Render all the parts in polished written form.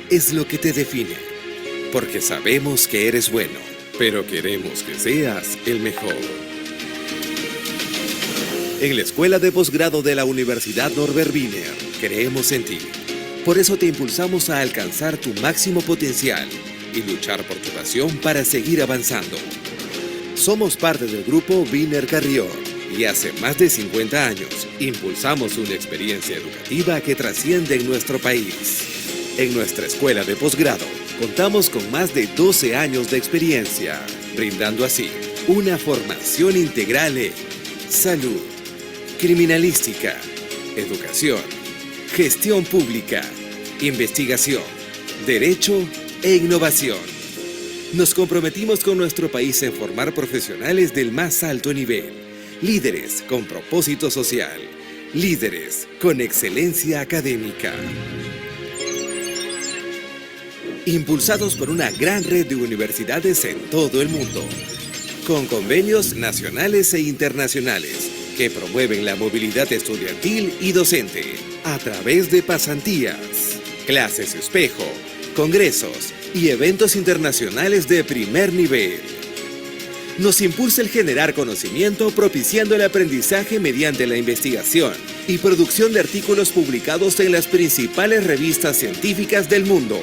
es lo que te define. Porque sabemos que eres bueno, pero queremos que seas el mejor. En la Escuela de Posgrado de la Universidad Norbert Wiener, creemos en ti. Por eso te impulsamos a alcanzar tu máximo potencial y luchar por tu pasión para seguir avanzando. Somos parte del grupo Wiener Carrión y hace más de 50 años impulsamos una experiencia educativa que trasciende en nuestro país. En nuestra escuela de posgrado contamos con más de 12 años de experiencia, brindando así una formación integral en salud, criminalística, educación, gestión pública, investigación, derecho e innovación. Nos comprometimos con nuestro país en formar profesionales del más alto nivel, líderes con propósito social, líderes con excelencia académica. Impulsados por una gran red de universidades en todo el mundo, con convenios nacionales e internacionales que promueven la movilidad estudiantil y docente a través de pasantías, clases espejo, congresos y eventos internacionales de primer nivel. Nos impulsa el generar conocimiento propiciando el aprendizaje mediante la investigación y producción de artículos publicados en las principales revistas científicas del mundo.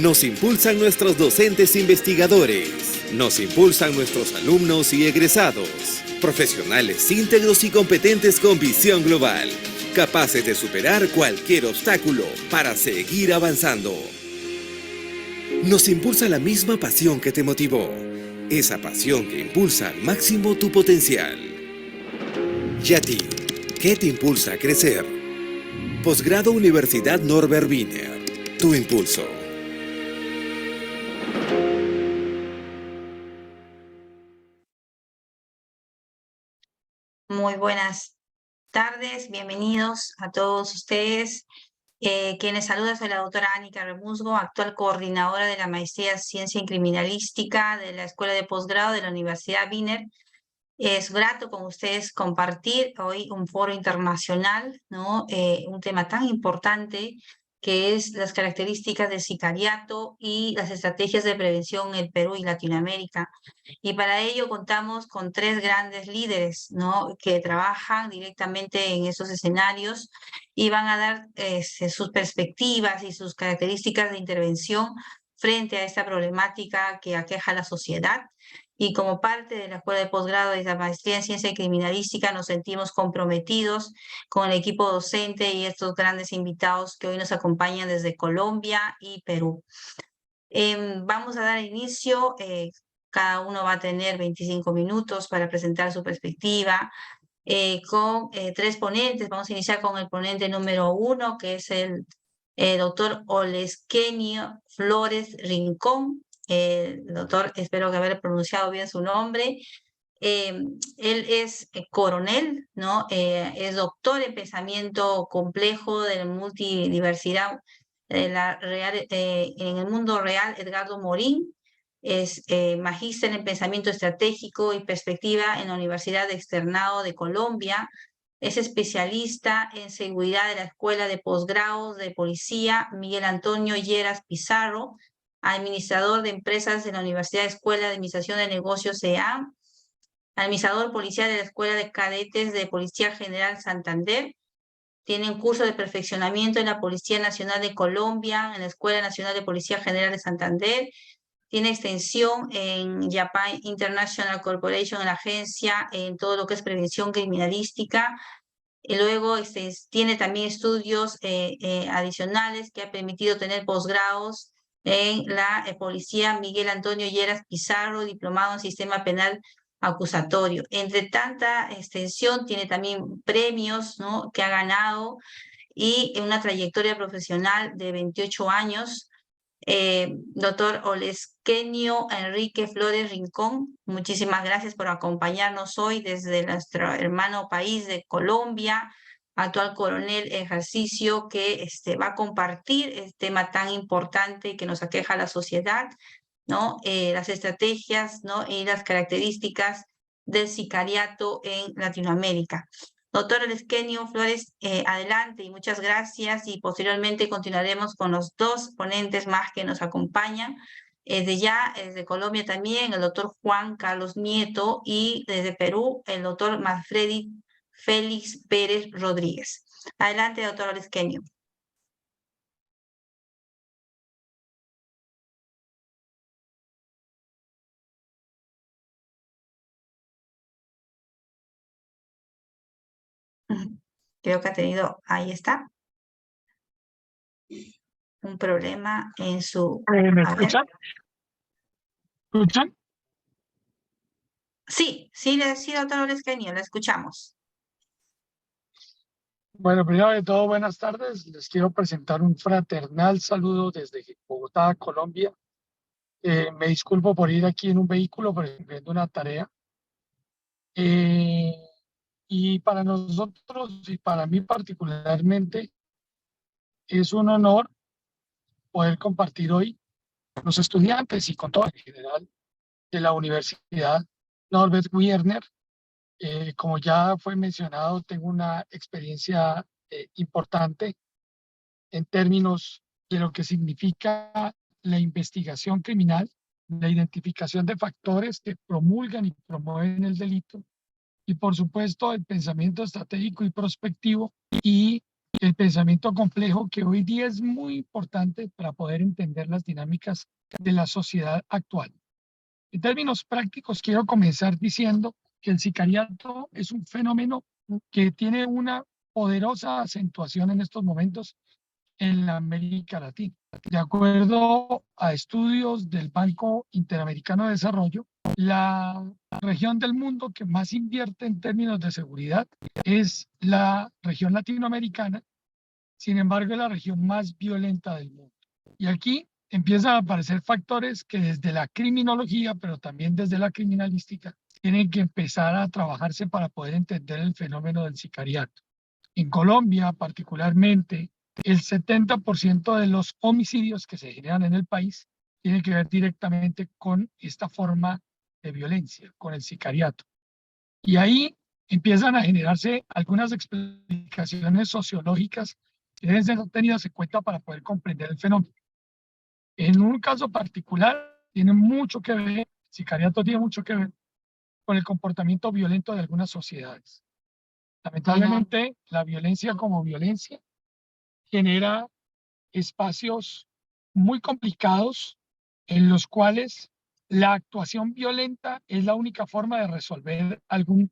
Nos impulsan nuestros docentes investigadores. Nos impulsan nuestros alumnos y egresados. Profesionales íntegros y competentes con visión global, capaces de superar cualquier obstáculo para seguir avanzando. Nos impulsa la misma pasión que te motivó. Esa pasión que impulsa al máximo tu potencial. ¿Y a ti? ¿Qué te impulsa a crecer? Posgrado Universidad Norbert Wiener. Tu impulso. Muy buenas tardes, bienvenidos a todos ustedes. Quienes saluda soy la doctora Ánica Remusgo, actual coordinadora de la Maestría en Ciencia en Criminalística de la Escuela de Posgrado de la Universidad Wiener. Es grato con ustedes compartir hoy un foro internacional, ¿no? Un tema tan importante que es las características del sicariato y las estrategias de prevención en el Perú y Latinoamérica. Y para ello contamos con tres grandes líderes, ¿no? Que trabajan directamente en esos escenarios y van a dar sus perspectivas y sus características de intervención frente a esta problemática que aqueja a la sociedad. Y como parte de la Escuela de Posgrado de la Maestría en Ciencia y Criminalística nos sentimos comprometidos con el equipo docente y estos grandes invitados que hoy nos acompañan desde Colombia y Perú. Vamos a dar inicio, cada uno va a tener 25 minutos para presentar su perspectiva con tres ponentes. Vamos a iniciar con el ponente número 1, que es el doctor Oleskenio Flores Rincón. Doctor, espero que haber pronunciado bien su nombre. Él es coronel, ¿no? Es doctor en pensamiento complejo de la multidiversidad en el mundo real, Edgardo Morín. Es magíster en pensamiento estratégico y perspectiva en la Universidad de Externado de Colombia. Es especialista en seguridad de la Escuela de Posgrados de Policía Miguel Antonio Lleras Pizarro, administrador de empresas de la Universidad Escuela de Administración de Negocios EA, administrador policial de la Escuela de Cadetes de Policía General Santander. Tiene un curso de perfeccionamiento en la Policía Nacional de Colombia, en la Escuela Nacional de Policía General de Santander. Tiene extensión en Japan International Corporation, en la agencia, en todo lo que es prevención criminalística. Y luego tiene también estudios adicionales que ha permitido tener posgrados en la Policía Miguel Antonio Lleras Pizarro, diplomado en Sistema Penal Acusatorio. Entre tanta extensión, tiene también premios, ¿no?, que ha ganado y una trayectoria profesional de 28 años. Doctor Oleskenio Enrique Flores Rincón, muchísimas gracias por acompañarnos hoy desde nuestro hermano país de Colombia, actual coronel en ejercicio que va a compartir este tema tan importante que nos aqueja a la sociedad, ¿no? Las estrategias, ¿no?, y las características del sicariato en Latinoamérica. Doctor Elesquenio Flores, adelante y muchas gracias, y posteriormente continuaremos con los dos ponentes más que nos acompañan. Desde Colombia también, el doctor Juan Carlos Nieto, y desde Perú, el doctor Manfredi Félix Pérez Rodríguez. Adelante, doctor Elesquenio. Creo que ha tenido, ahí está, un problema en su... ¿Me A ver. escuchan? ¿Escuchan? Sí, sí, doctor Elesquenio, la escuchamos. Bueno, primero de todo, buenas tardes. Les quiero presentar un fraternal saludo desde Bogotá, Colombia. Me disculpo por ir aquí en un vehículo, pero estoy cumpliendo una tarea. Y para nosotros y para mí particularmente es un honor poder compartir hoy con los estudiantes y con todo en general de la Universidad Norbert Wiener. Como ya fue mencionado, tengo una experiencia importante en términos de lo que significa la investigación criminal, la identificación de factores que promulgan y promueven el delito, y por supuesto el pensamiento estratégico y prospectivo y el pensamiento complejo, que hoy día es muy importante para poder entender las dinámicas de la sociedad actual. En términos prácticos, quiero comenzar diciendo que el sicariato es un fenómeno que tiene una poderosa acentuación en estos momentos en la América Latina. De acuerdo a estudios del Banco Interamericano de Desarrollo, la región del mundo que más invierte en términos de seguridad es la región latinoamericana. Sin embargo, es la región más violenta del mundo. Y aquí empiezan a aparecer factores que desde la criminología, pero también desde la criminalística, tienen que empezar a trabajarse para poder entender el fenómeno del sicariato. En Colombia, particularmente, el 70% de los homicidios que se generan en el país tienen que ver directamente con esta forma de violencia, con el sicariato. Y ahí empiezan a generarse algunas explicaciones sociológicas que deben ser tenidas en cuenta para poder comprender el fenómeno. En un caso particular, tiene mucho que ver, el sicariato tiene mucho que ver con el comportamiento violento de algunas sociedades. Lamentablemente, la violencia como violencia genera espacios muy complicados en los cuales la actuación violenta es la única forma de resolver algún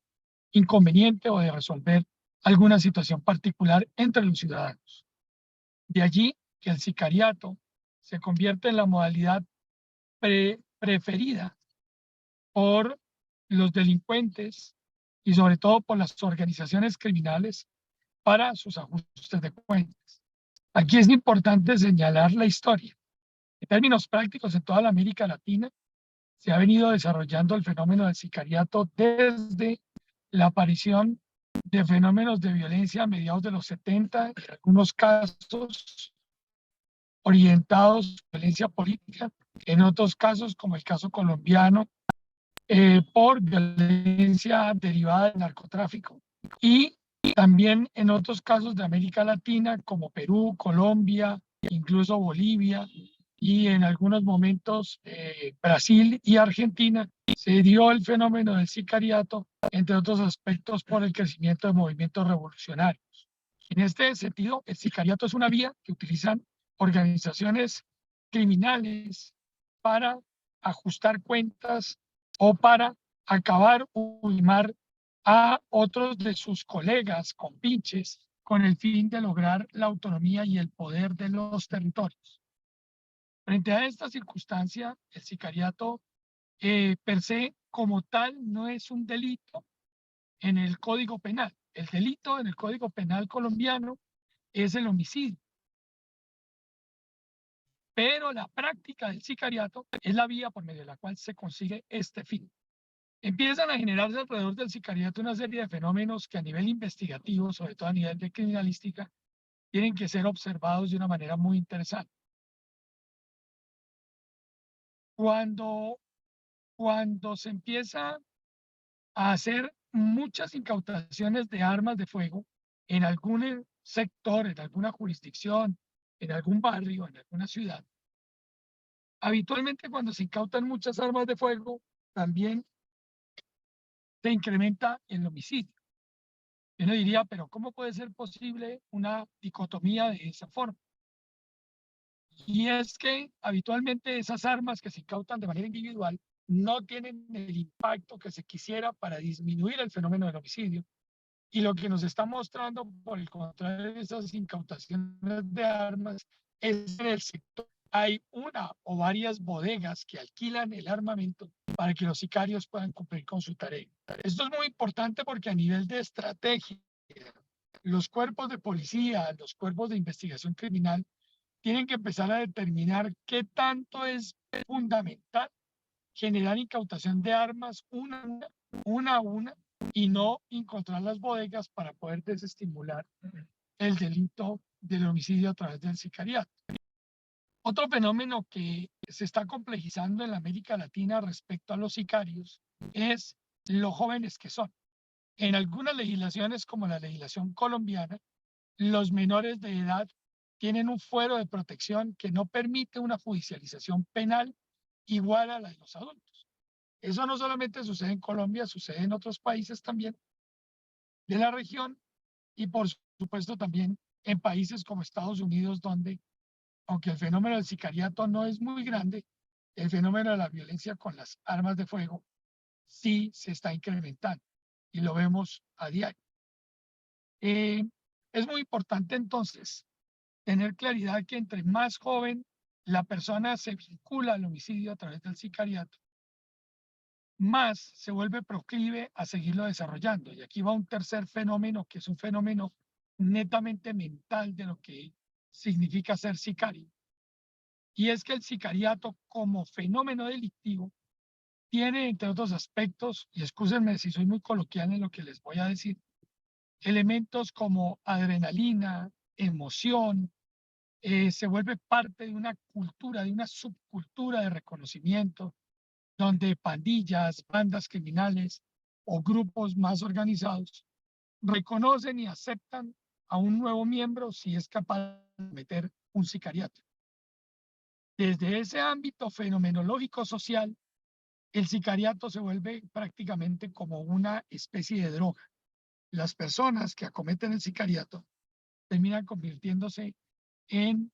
inconveniente o de resolver alguna situación particular entre los ciudadanos. De allí que el sicariato se convierte en la modalidad preferida por los delincuentes y sobre todo por las organizaciones criminales para sus ajustes de cuentas. Aquí es importante señalar la historia. En términos prácticos, en toda la América Latina se ha venido desarrollando el fenómeno del sicariato desde la aparición de fenómenos de violencia a mediados de los 70, en algunos casos orientados a violencia política, en otros casos, como el caso colombiano, por violencia derivada del narcotráfico, y también en otros casos de América Latina, como Perú, Colombia, incluso Bolivia, y en algunos momentos Brasil y Argentina, se dio el fenómeno del sicariato, entre otros aspectos por el crecimiento de movimientos revolucionarios. En este sentido, el sicariato es una vía que utilizan organizaciones criminales para ajustar cuentas o para acabar o limar a otros de sus colegas compinches con el fin de lograr la autonomía y el poder de los territorios. Frente a esta circunstancia, el sicariato per se como tal no es un delito en el Código Penal. El delito en el Código Penal colombiano es el homicidio. Pero la práctica del sicariato es la vía por medio de la cual se consigue este fin. Empiezan a generarse alrededor del sicariato una serie de fenómenos que a nivel investigativo, sobre todo a nivel de criminalística, tienen que ser observados de una manera muy interesante. Cuando se empieza a hacer muchas incautaciones de armas de fuego en algún sector, en alguna jurisdicción, en algún barrio, en alguna ciudad. Habitualmente cuando se incautan muchas armas de fuego, también se incrementa el homicidio. Uno diría, pero ¿cómo puede ser posible una dicotomía de esa forma? Y es que habitualmente esas armas que se incautan de manera individual no tienen el impacto que se quisiera para disminuir el fenómeno del homicidio. Y lo que nos está mostrando, por el contrario de esas incautaciones de armas, es en el sector hay una o varias bodegas que alquilan el armamento para que los sicarios puedan cumplir con su tarea. Esto es muy importante porque a nivel de estrategia, los cuerpos de policía, los cuerpos de investigación criminal, tienen que empezar a determinar qué tanto es fundamental generar incautación de armas una a una y no encontrar las bodegas para poder desestimular el delito del homicidio a través del sicariato. Otro fenómeno que se está complejizando en la América Latina respecto a los sicarios es lo jóvenes que son. En algunas legislaciones, como la legislación colombiana, los menores de edad tienen un fuero de protección que no permite una judicialización penal igual a la de los adultos. Eso no solamente sucede en Colombia, sucede en otros países también de la región y por supuesto también en países como Estados Unidos, donde, aunque el fenómeno del sicariato no es muy grande, el fenómeno de la violencia con las armas de fuego sí se está incrementando y lo vemos a diario. Es muy importante entonces tener claridad que entre más joven la persona se vincula al homicidio a través del sicariato, más se vuelve proclive a seguirlo desarrollando. Y aquí va un tercer fenómeno, que es un fenómeno netamente mental de lo que significa ser sicario. Y es que el sicariato como fenómeno delictivo tiene, entre otros aspectos, y excúsenme si soy muy coloquial en lo que les voy a decir, elementos como adrenalina, emoción, se vuelve parte de una cultura, de una subcultura de reconocimiento, donde pandillas, bandas criminales o grupos más organizados reconocen y aceptan a un nuevo miembro si es capaz de meter un sicariato. Desde ese ámbito fenomenológico social, el sicariato se vuelve prácticamente como una especie de droga. Las personas que acometen el sicariato terminan convirtiéndose en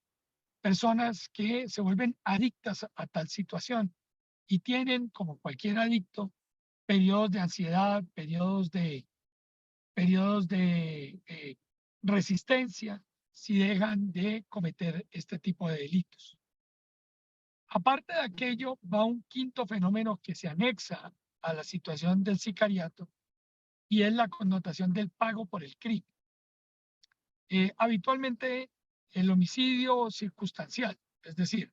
personas que se vuelven adictas a tal situación y tienen, como cualquier adicto, periodos de ansiedad, periodos de resistencia si dejan de cometer este tipo de delitos. Aparte de aquello, va un quinto fenómeno que se anexa a la situación del sicariato y es la connotación del pago por el crimen. Habitualmente el homicidio circunstancial, es decir,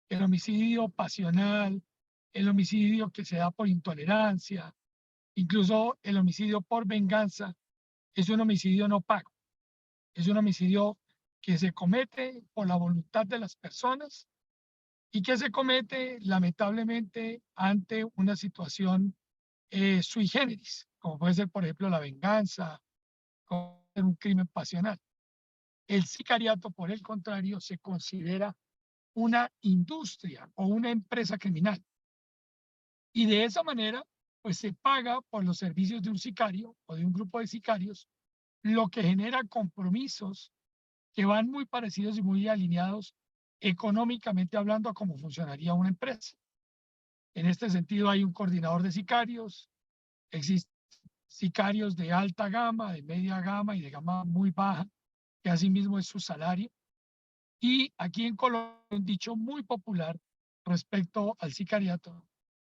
el homicidio pasional, el homicidio que se da por intolerancia, incluso el homicidio por venganza, es un homicidio no pago. Es un homicidio que se comete por la voluntad de las personas y que se comete lamentablemente ante una situación sui generis, como puede ser, por ejemplo, la venganza, como un crimen pasional. El sicariato, por el contrario, se considera una industria o una empresa criminal. Y de esa manera, pues se paga por los servicios de un sicario o de un grupo de sicarios, lo que genera compromisos que van muy parecidos y muy alineados económicamente hablando a cómo funcionaría una empresa. En este sentido, hay un coordinador de sicarios, existen sicarios de alta gama, de media gama y de gama muy baja, que asimismo es su salario. Y aquí en Colombia, un dicho muy popular respecto al sicariato,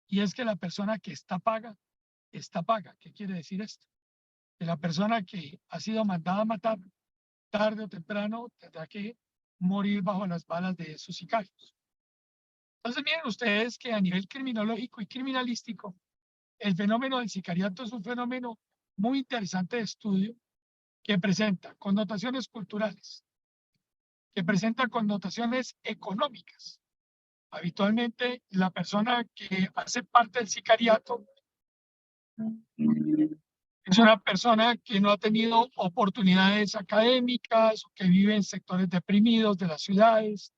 y es que la persona que está paga, está paga. ¿Qué quiere decir esto? Que la persona que ha sido mandada a matar, tarde o temprano, tendrá que morir bajo las balas de esos sicarios. Entonces, miren ustedes que a nivel criminológico y criminalístico, el fenómeno del sicariato es un fenómeno muy interesante de estudio que presenta connotaciones culturales, que presenta connotaciones económicas. Habitualmente, la persona que hace parte del sicariato Es una persona que no ha tenido oportunidades académicas, que vive en sectores deprimidos de las ciudades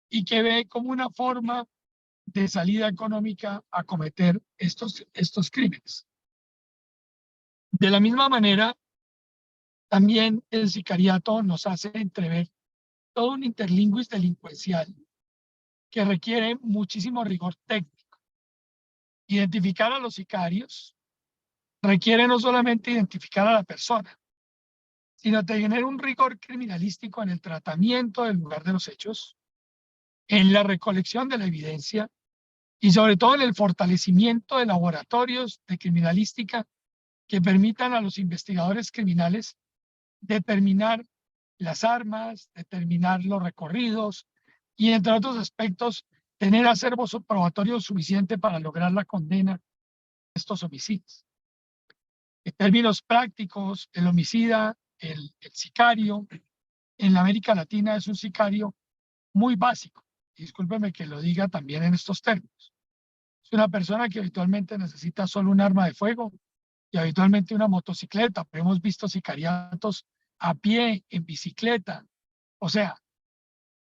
y que ve como una forma de salida económica a cometer estos crímenes. De la misma manera, también el sicariato nos hace entrever todo un interlingüis delincuencial que requiere muchísimo rigor técnico. Identificar a los sicarios requiere no solamente identificar a la persona, sino tener un rigor criminalístico en el tratamiento del lugar de los hechos, en la recolección de la evidencia y sobre todo en el fortalecimiento de laboratorios de criminalística que permitan a los investigadores criminales determinar las armas, determinar los recorridos y, entre otros aspectos, tener acervo probatorio suficiente para lograr la condena de estos homicidios. En términos prácticos, el homicida, el sicario, en la América Latina es un sicario muy básico. Discúlpeme que lo diga también en estos términos. Es una persona que habitualmente necesita solo un arma de fuego y habitualmente una motocicleta. Pero hemos visto sicariatos a pie, en bicicleta. O sea,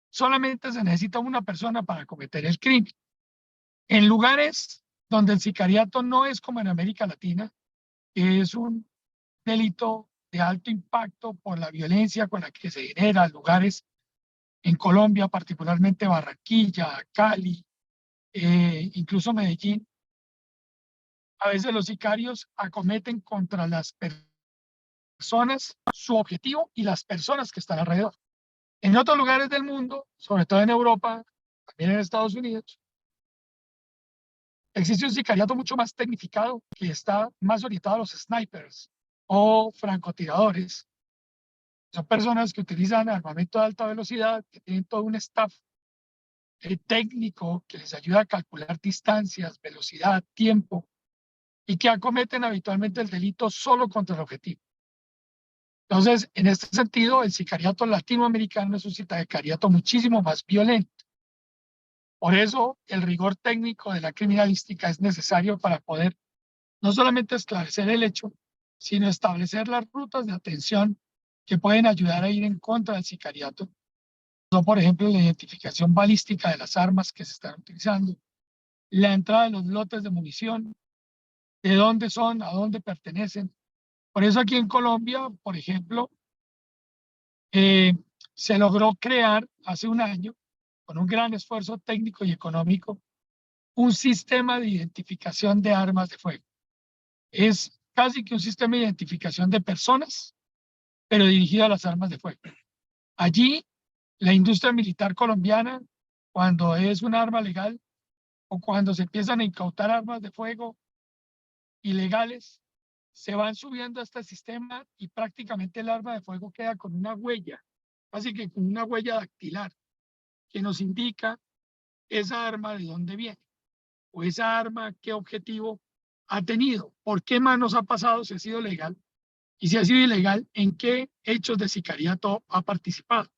solamente se necesita una persona para cometer el crimen. En lugares donde el sicariato no es como en América Latina, que es un delito de alto impacto por la violencia con la que se genera, lugares en Colombia, particularmente Barranquilla, Cali, incluso Medellín. A veces los sicarios acometen contra las personas, su objetivo y las personas que están alrededor. En otros lugares del mundo, sobre todo en Europa, también en Estados Unidos, existe un sicariato mucho más tecnificado que está más orientado a los snipers o francotiradores. Son personas que utilizan armamento de alta velocidad, que tienen todo un staff técnico que les ayuda a calcular distancias, velocidad, tiempo, y que acometen habitualmente el delito solo contra el objetivo. Entonces, en este sentido, el sicariato latinoamericano es un sicariato muchísimo más violento. Por eso, el rigor técnico de la criminalística es necesario para poder no solamente esclarecer el hecho, sino establecer las rutas de atención que pueden ayudar a ir en contra del sicariato. Son, por ejemplo, la identificación balística de las armas que se están utilizando, la entrada de los lotes de munición, de dónde son, a dónde pertenecen. Por eso aquí en Colombia, por ejemplo, se logró crear hace un año, con un gran esfuerzo técnico y económico, un sistema de identificación de armas de fuego. Es casi que un sistema de identificación de personas, pero dirigido a las armas de fuego. Allí, la industria militar colombiana, cuando es un arma legal o cuando se empiezan a incautar armas de fuego ilegales, se van subiendo a este sistema y prácticamente el arma de fuego queda con una huella, así que con una huella dactilar, que nos indica esa arma de dónde viene, o esa arma qué objetivo ha tenido, por qué manos ha pasado, si ha sido legal, y si ha sido ilegal, en qué hechos de sicariato ha participado.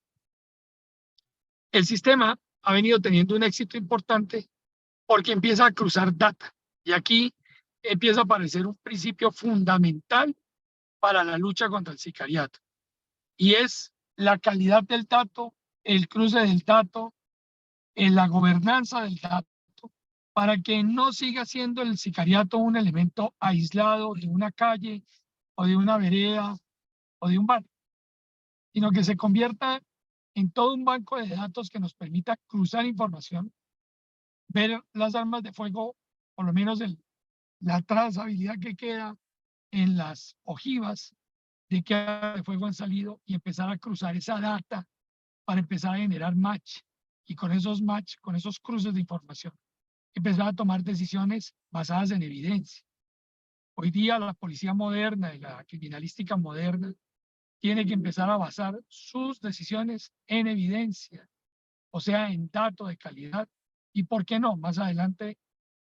El sistema ha venido teniendo un éxito importante porque empieza a cruzar data, y aquí empieza a aparecer un principio fundamental para la lucha contra el sicariato, y es la calidad del dato, el cruce del dato, en la gobernanza del dato, para que no siga siendo el sicariato un elemento aislado de una calle o de una vereda o de un barrio, sino que se convierta en todo un banco de datos que nos permita cruzar información, ver las armas de fuego, por lo menos la trazabilidad que queda en las ojivas de qué armas de fuego han salido y empezar a cruzar esa data para empezar a generar match, y con esos match, con esos cruces de información, empezar a tomar decisiones basadas en evidencia. Hoy día la policía moderna y la criminalística moderna tiene que empezar a basar sus decisiones en evidencia, o sea, en datos de calidad, y por qué no, más adelante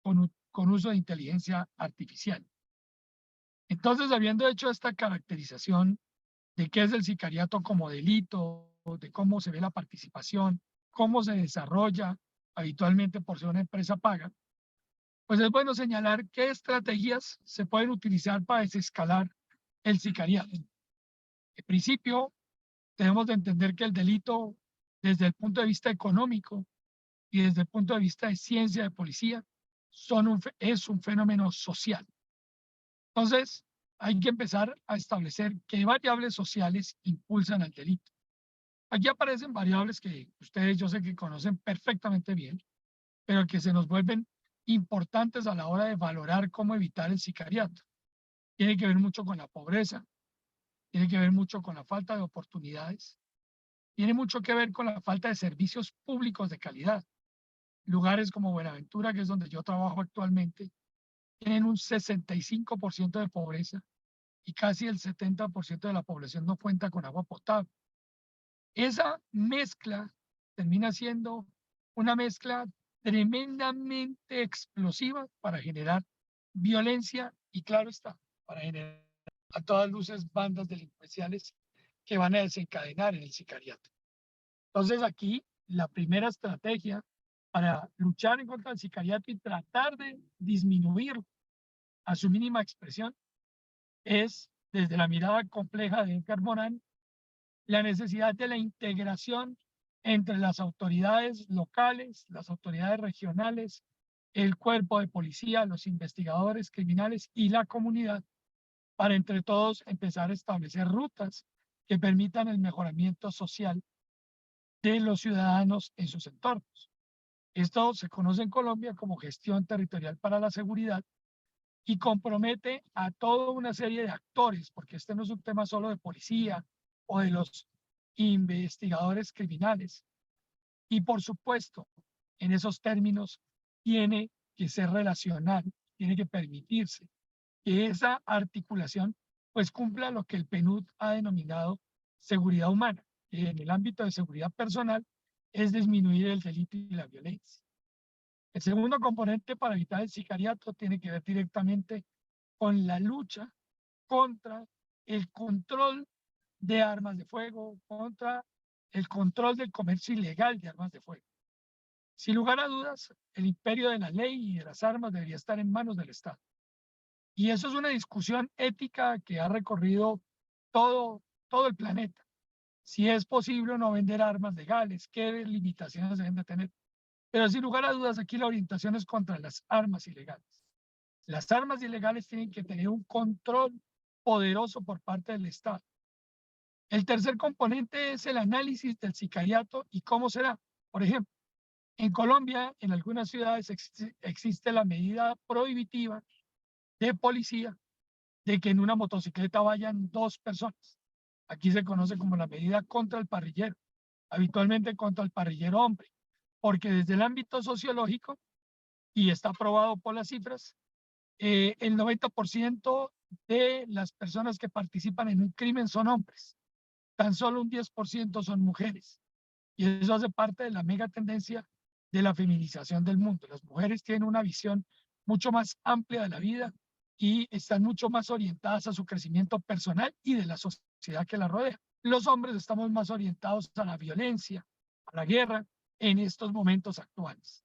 con uso de inteligencia artificial. Entonces, habiendo hecho esta caracterización de qué es el sicariato como delito, de cómo se ve la participación, cómo se desarrolla habitualmente por ser una empresa paga, pues es bueno señalar qué estrategias se pueden utilizar para desescalar el sicariato. En principio, tenemos de entender que el delito, desde el punto de vista económico y desde el punto de vista de ciencia de policía, es un fenómeno social. Entonces, hay que empezar a establecer qué variables sociales impulsan al delito. Aquí aparecen variables que ustedes yo sé que conocen perfectamente bien, pero que se nos vuelven importantes a la hora de valorar cómo evitar el sicariato. Tiene que ver mucho con la pobreza, tiene que ver mucho con la falta de oportunidades, tiene mucho que ver con la falta de servicios públicos de calidad. Lugares como Buenaventura, que es donde yo trabajo actualmente, tienen un 65% de pobreza y casi el 70% de la población no cuenta con agua potable. Esa mezcla termina siendo una mezcla tremendamente explosiva para generar violencia y, claro está, para generar a todas luces bandas delincuenciales que van a desencadenar en el sicariato. Entonces aquí la primera estrategia para luchar en contra del sicariato y tratar de disminuir a su mínima expresión es, desde la mirada compleja de Edgar Morin, la necesidad de la integración entre las autoridades locales, las autoridades regionales, el cuerpo de policía, los investigadores criminales y la comunidad, para entre todos empezar a establecer rutas que permitan el mejoramiento social de los ciudadanos en sus entornos. Esto se conoce en Colombia como gestión territorial para la seguridad y compromete a toda una serie de actores, porque este no es un tema solo de policía o de los investigadores criminales. Y por supuesto, en esos términos, tiene que ser relacional, tiene que permitirse que esa articulación pues cumpla lo que el PNUD ha denominado seguridad humana, que en el ámbito de seguridad personal es disminuir el delito y la violencia. El segundo componente para evitar el sicariato tiene que ver directamente con la lucha contra el control de armas de fuego, contra el control del comercio ilegal de armas de fuego. Sin lugar a dudas, el imperio de la ley y de las armas debería estar en manos del Estado. Y eso es una discusión ética que ha recorrido todo el planeta. Si es posible o no vender armas legales, qué limitaciones deben de tener. Pero sin lugar a dudas, aquí la orientación es contra las armas ilegales. Las armas ilegales tienen que tener un control poderoso por parte del Estado. El tercer componente es el análisis del sicariato y cómo será. Por ejemplo, en Colombia, en algunas ciudades existe la medida prohibitiva de policía de que en una motocicleta vayan 2 personas. Aquí se conoce como la medida contra el parrillero, habitualmente contra el parrillero hombre, porque desde el ámbito sociológico, y está probado por las cifras, el 90% de las personas que participan en un crimen son hombres, tan solo un 10% son mujeres. Y eso hace parte de la mega tendencia de la feminización del mundo. Las mujeres tienen una visión mucho más amplia de la vida y están mucho más orientadas a su crecimiento personal y de la sociedad que la rodea. Los hombres estamos más orientados a la violencia, a la guerra en estos momentos actuales.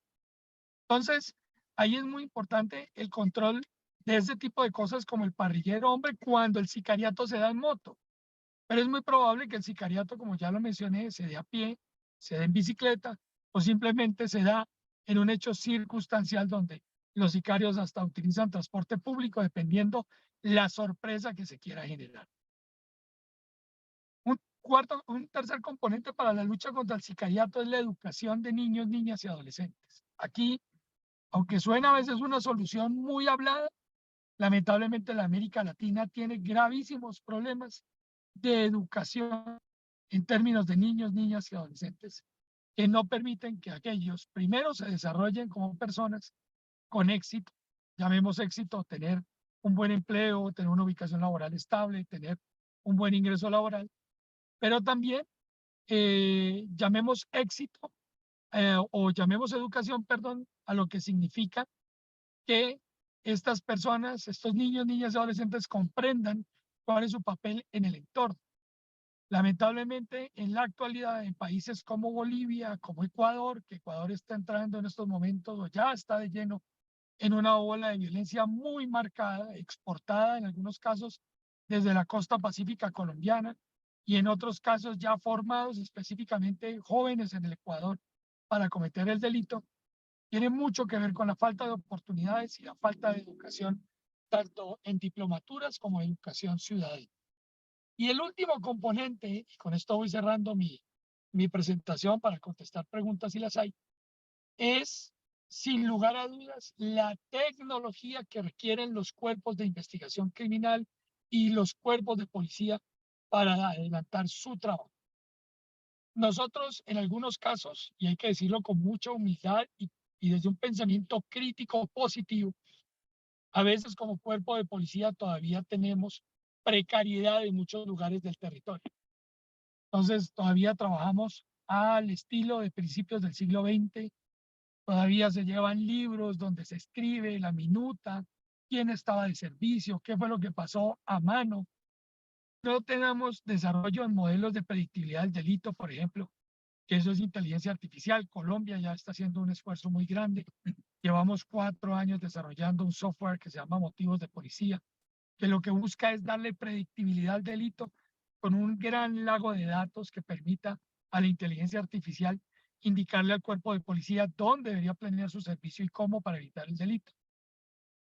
Entonces, ahí es muy importante el control de ese tipo de cosas como el parrillero hombre cuando el sicariato se da en moto. Pero es muy probable que el sicariato, como ya lo mencioné, se dé a pie, se dé en bicicleta o simplemente se da en un hecho circunstancial donde los sicarios hasta utilizan transporte público dependiendo la sorpresa que se quiera generar. Un tercer componente para la lucha contra el sicariato es la educación de niños, niñas y adolescentes. Aquí, aunque suena a veces una solución muy hablada, lamentablemente la América Latina tiene gravísimos problemas de educación en términos de niños, niñas y adolescentes que no permiten que aquellos primero se desarrollen como personas con éxito, llamemos éxito, tener un buen empleo, tener una ubicación laboral estable, tener un buen ingreso laboral, pero también llamemos éxito o llamemos educación, perdón, a lo que significa que estas personas, estos niños, niñas y adolescentes comprendan cuál es su papel en el entorno. Lamentablemente, en la actualidad, en países como Bolivia, como Ecuador, que Ecuador está entrando en estos momentos o ya está de lleno en una ola de violencia muy marcada, exportada en algunos casos desde la costa pacífica colombiana y en otros casos ya formados específicamente jóvenes en el Ecuador para cometer el delito, tiene mucho que ver con la falta de oportunidades y la falta de educación, tanto en diplomaturas como en educación ciudadana. Y el último componente, y con esto voy cerrando mi presentación para contestar preguntas si las hay, es, sin lugar a dudas, la tecnología que requieren los cuerpos de investigación criminal y los cuerpos de policía para adelantar su trabajo. Nosotros, en algunos casos, y hay que decirlo con mucha humildad y desde un pensamiento crítico positivo, a veces como cuerpo de policía todavía tenemos precariedad en muchos lugares del territorio. Entonces, todavía trabajamos al estilo de principios del siglo XX. Todavía se llevan libros donde se escribe la minuta, quién estaba de servicio, qué fue lo que pasó a mano. No tenemos desarrollo en modelos de predictibilidad del delito, por ejemplo, que eso es inteligencia artificial. Colombia ya está haciendo un esfuerzo muy grande. Llevamos 4 años desarrollando un software que se llama Motivos de Policía, que lo que busca es darle predictibilidad al delito con un gran lago de datos que permita a la inteligencia artificial indicarle al cuerpo de policía dónde debería planear su servicio y cómo para evitar el delito.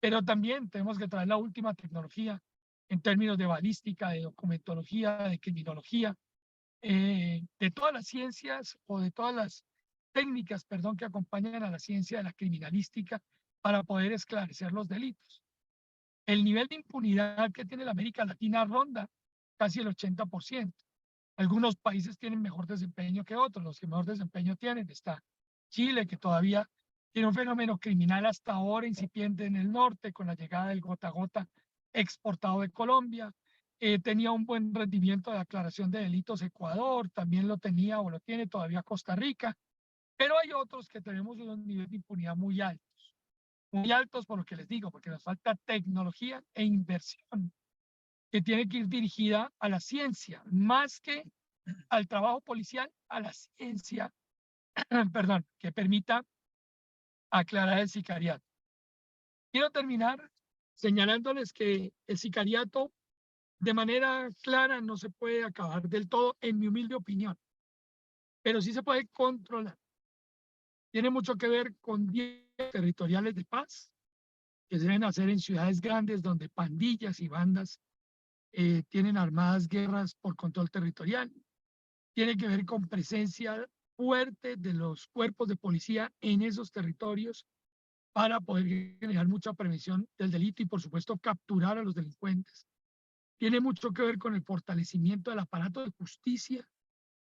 Pero también tenemos que traer la última tecnología en términos de balística, de documentología, de criminología, de todas las ciencias o de todas las técnicas, perdón, que acompañan a la ciencia de la criminalística para poder esclarecer los delitos. El nivel de impunidad que tiene la América Latina ronda casi el 80%. Algunos países tienen mejor desempeño que otros. Los que mejor desempeño tienen está Chile, que todavía tiene un fenómeno criminal hasta ahora incipiente en el norte, con la llegada del gota a gota exportado de Colombia. Tenía un buen rendimiento de aclaración de delitos Ecuador, también lo tenía o lo tiene todavía Costa Rica, pero hay otros que tenemos un nivel de impunidad muy altos por lo que les digo, porque nos falta tecnología e inversión que tiene que ir dirigida a la ciencia, más que al trabajo policial, a la ciencia, perdón, que permita aclarar el sicariato. Quiero terminar señalándoles que el sicariato de manera clara no se puede acabar del todo, en mi humilde opinión, pero sí se puede controlar. Tiene mucho que ver con diálogos territoriales de paz que se deben hacer en ciudades grandes donde pandillas y bandas tienen armadas guerras por control territorial. Tiene que ver con presencia fuerte de los cuerpos de policía en esos territorios para poder generar mucha prevención del delito y, por supuesto, capturar a los delincuentes. Tiene mucho que ver con el fortalecimiento del aparato de justicia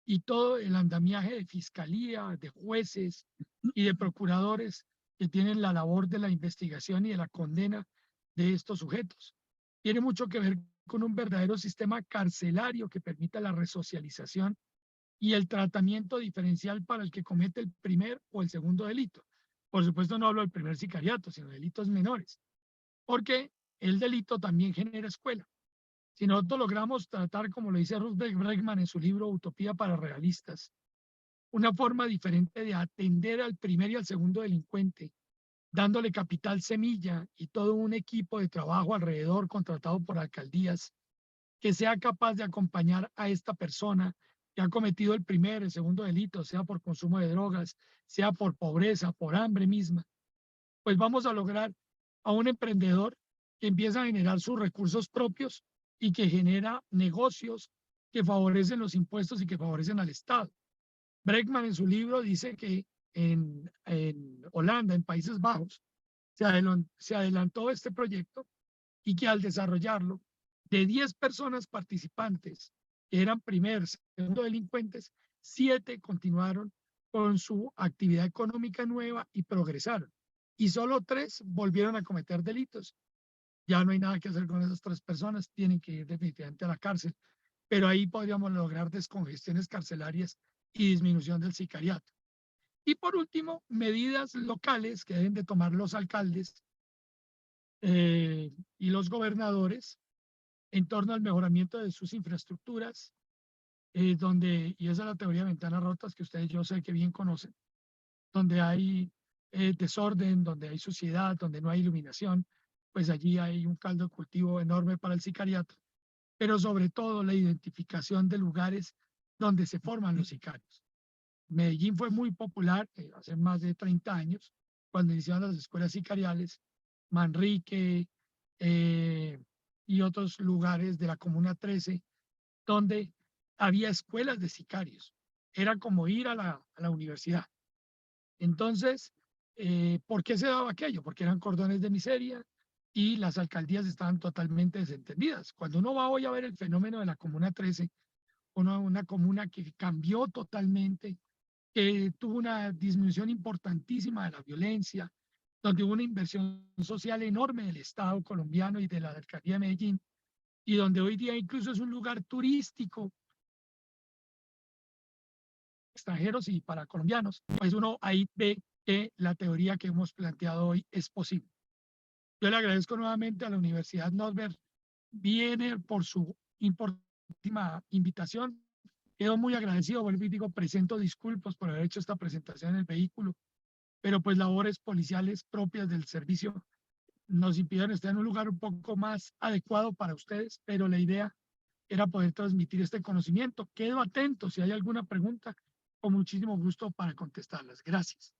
y todo el andamiaje de fiscalía, de jueces y de procuradores que tienen la labor de la investigación y de la condena de estos sujetos. Tiene mucho que ver con un verdadero sistema carcelario que permita la resocialización y el tratamiento diferencial para el que comete el primer o el segundo delito. Por supuesto, no hablo del primer sicariato, sino de delitos menores, porque el delito también genera escuela. Si nosotros logramos tratar, como lo dice Ruth Bregman en su libro Utopía para Realistas, una forma diferente de atender al primer y al segundo delincuente, dándole capital semilla y todo un equipo de trabajo alrededor contratado por alcaldías, que sea capaz de acompañar a esta persona que ha cometido el primer, el segundo delito, sea por consumo de drogas, sea por pobreza, por hambre misma, pues vamos a lograr a un emprendedor que empieza a generar sus recursos propios y que genera negocios que favorecen los impuestos y que favorecen al Estado. Bregman en su libro dice que en Holanda, en Países Bajos, se adelantó este proyecto y que al desarrollarlo, de 10 personas participantes, que eran primer, segundo delincuentes, 7 continuaron con su actividad económica nueva y progresaron. Y solo 3 volvieron a cometer delitos. Ya no hay nada que hacer con esas 3 personas, tienen que ir definitivamente a la cárcel. Pero ahí podríamos lograr descongestiones carcelarias y disminución del sicariato. Y por último, medidas locales que deben de tomar los alcaldes y los gobernadores en torno al mejoramiento de sus infraestructuras, y esa es la teoría de ventanas rotas que ustedes yo sé que bien conocen, donde hay desorden, donde hay suciedad, donde no hay iluminación, pues allí hay un caldo de cultivo enorme para el sicariato. pero sobre todo la identificación de lugares donde se forman los sicarios. Medellín fue muy popular hace más de 30 años, cuando iniciaron las escuelas sicariales, Manrique y otros lugares de la Comuna 13, donde había escuelas de sicarios. Era como ir a la universidad. Entonces, ¿por qué se daba aquello? Porque eran cordones de miseria y las alcaldías estaban totalmente desentendidas. Cuando uno va hoy a ver el fenómeno de la Comuna 13, una comuna que cambió totalmente, que tuvo una disminución importantísima de la violencia, donde hubo una inversión social enorme del Estado colombiano y de la alcaldía de Medellín, y donde hoy día incluso es un lugar turístico extranjeros y para colombianos, pues uno ahí ve que la teoría que hemos planteado hoy es posible. Yo le agradezco nuevamente a la Universidad Norbert Wiener por su importantísima invitación. Quedo muy agradecido, vuelvo y digo, presento disculpas por haber hecho esta presentación en el vehículo, pero pues labores policiales propias del servicio nos impidieron estar en un lugar un poco más adecuado para ustedes, pero la idea era poder transmitir este conocimiento. Quedo atento si hay alguna pregunta, con muchísimo gusto para contestarlas. Gracias.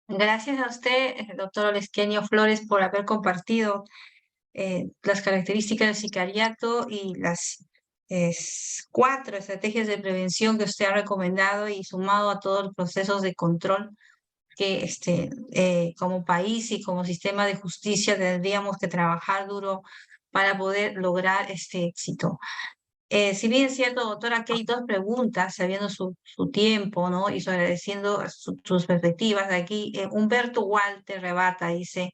Gracias a usted, doctor Olesquenio Flores, por haber compartido las características del sicariato y las 4 estrategias de prevención que usted ha recomendado, y sumado a todos los procesos de control que como país y como sistema de justicia tendríamos que trabajar duro para poder lograr este éxito. Si bien es cierto, doctora, aquí hay 2 preguntas, sabiendo su tiempo, ¿no? Y agradeciendo sus perspectivas. Aquí Humberto Walter rebata, dice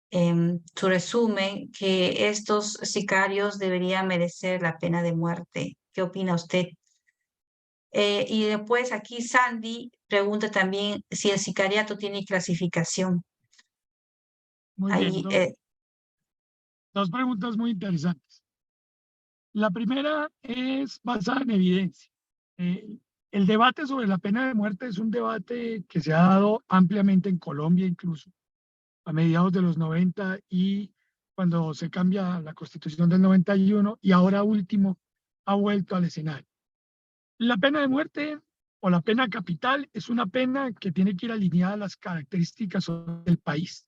su resumen, que estos sicarios deberían merecer la pena de muerte. ¿Qué opina usted? Y después aquí Sandy pregunta también si el sicariato tiene clasificación. Muy Ahí, bien, dos preguntas muy interesantes. La primera es basada en evidencia. El debate sobre la pena de muerte es un debate que se ha dado ampliamente en Colombia, incluso a mediados de los 90 y cuando se cambia la Constitución del 91, y ahora último ha vuelto al escenario. La pena de muerte o la pena capital es una pena que tiene que ir alineada a las características del país.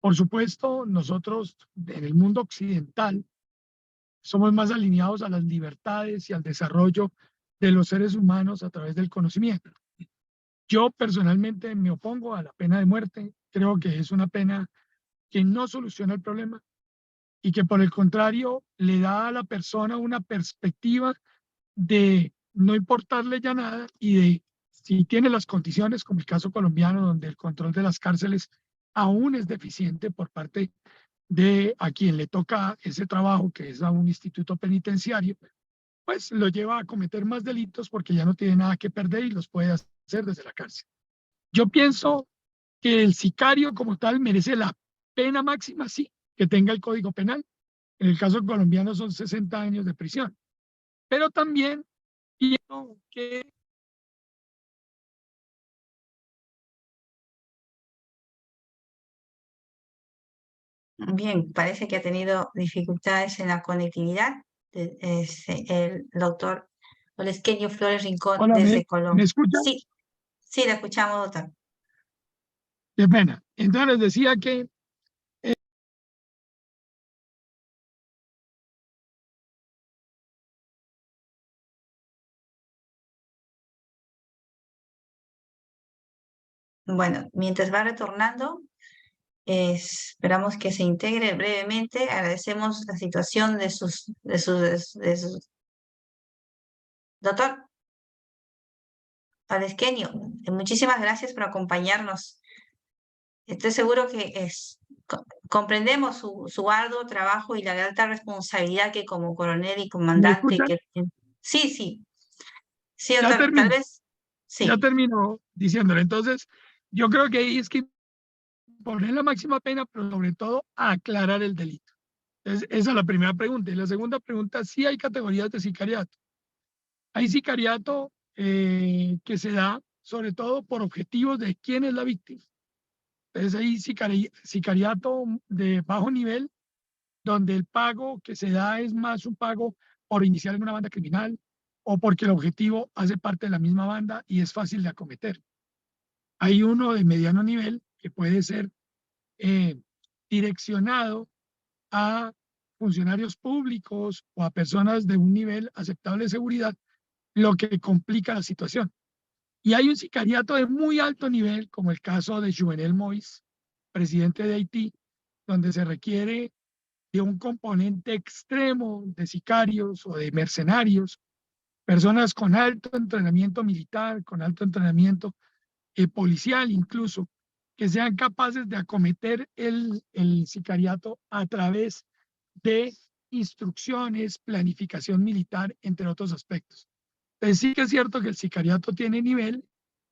Por supuesto, nosotros en el mundo occidental somos más alineados a las libertades y al desarrollo de los seres humanos a través del conocimiento. Yo personalmente me opongo a la pena de muerte. Creo que es una pena que no soluciona el problema y que por el contrario le da a la persona una perspectiva de no importarle ya nada y de, si tiene las condiciones, como el caso colombiano, donde el control de las cárceles aún es deficiente por parte de a quien le toca ese trabajo, que es a un instituto penitenciario, pues lo lleva a cometer más delitos porque ya no tiene nada que perder y los puede hacer desde la cárcel. Yo pienso que el sicario como tal merece la pena máxima, sí, que tenga el Código Penal. En el caso colombiano son 60 años de prisión. Pero también pienso que bien, parece que ha tenido dificultades en la conectividad. El doctor Olesquenio Flores Rincón hola, desde ¿me Colombia. escuchan? Sí, sí, la escuchamos, doctor. Qué pena. Entonces les decía que Bueno, mientras va retornando, esperamos que se integre brevemente. Agradecemos la situación de sus... Doctor Olesquenio, muchísimas gracias por acompañarnos. Estoy seguro que comprendemos su arduo trabajo y la alta responsabilidad que como coronel y ¿me comandante escuchan? que... Sí, sí, sí, Ya doctor, tal termino, vez, ya sí. termino diciéndolo. Entonces, yo creo que ahí es que poner la máxima pena, pero sobre todo aclarar el delito. Esa es la primera pregunta. Y la segunda pregunta, sí hay categorías de sicariato. Hay sicariato que se da sobre todo por objetivos de quién es la víctima. Entonces hay sicariato de bajo nivel, donde el pago que se da es más un pago por iniciar en una banda criminal o porque el objetivo hace parte de la misma banda y es fácil de acometer. Hay uno de mediano nivel que puede ser direccionado a funcionarios públicos o a personas de un nivel aceptable de seguridad, lo que complica la situación. Y hay un sicariato de muy alto nivel, como el caso de Jovenel Moïse, presidente de Haití, donde se requiere de un componente extremo de sicarios o de mercenarios, personas con alto entrenamiento militar, con alto entrenamiento policial incluso, que sean capaces de acometer el sicariato a través de instrucciones, planificación militar, entre otros aspectos. Entonces sí que es cierto que el sicariato tiene nivel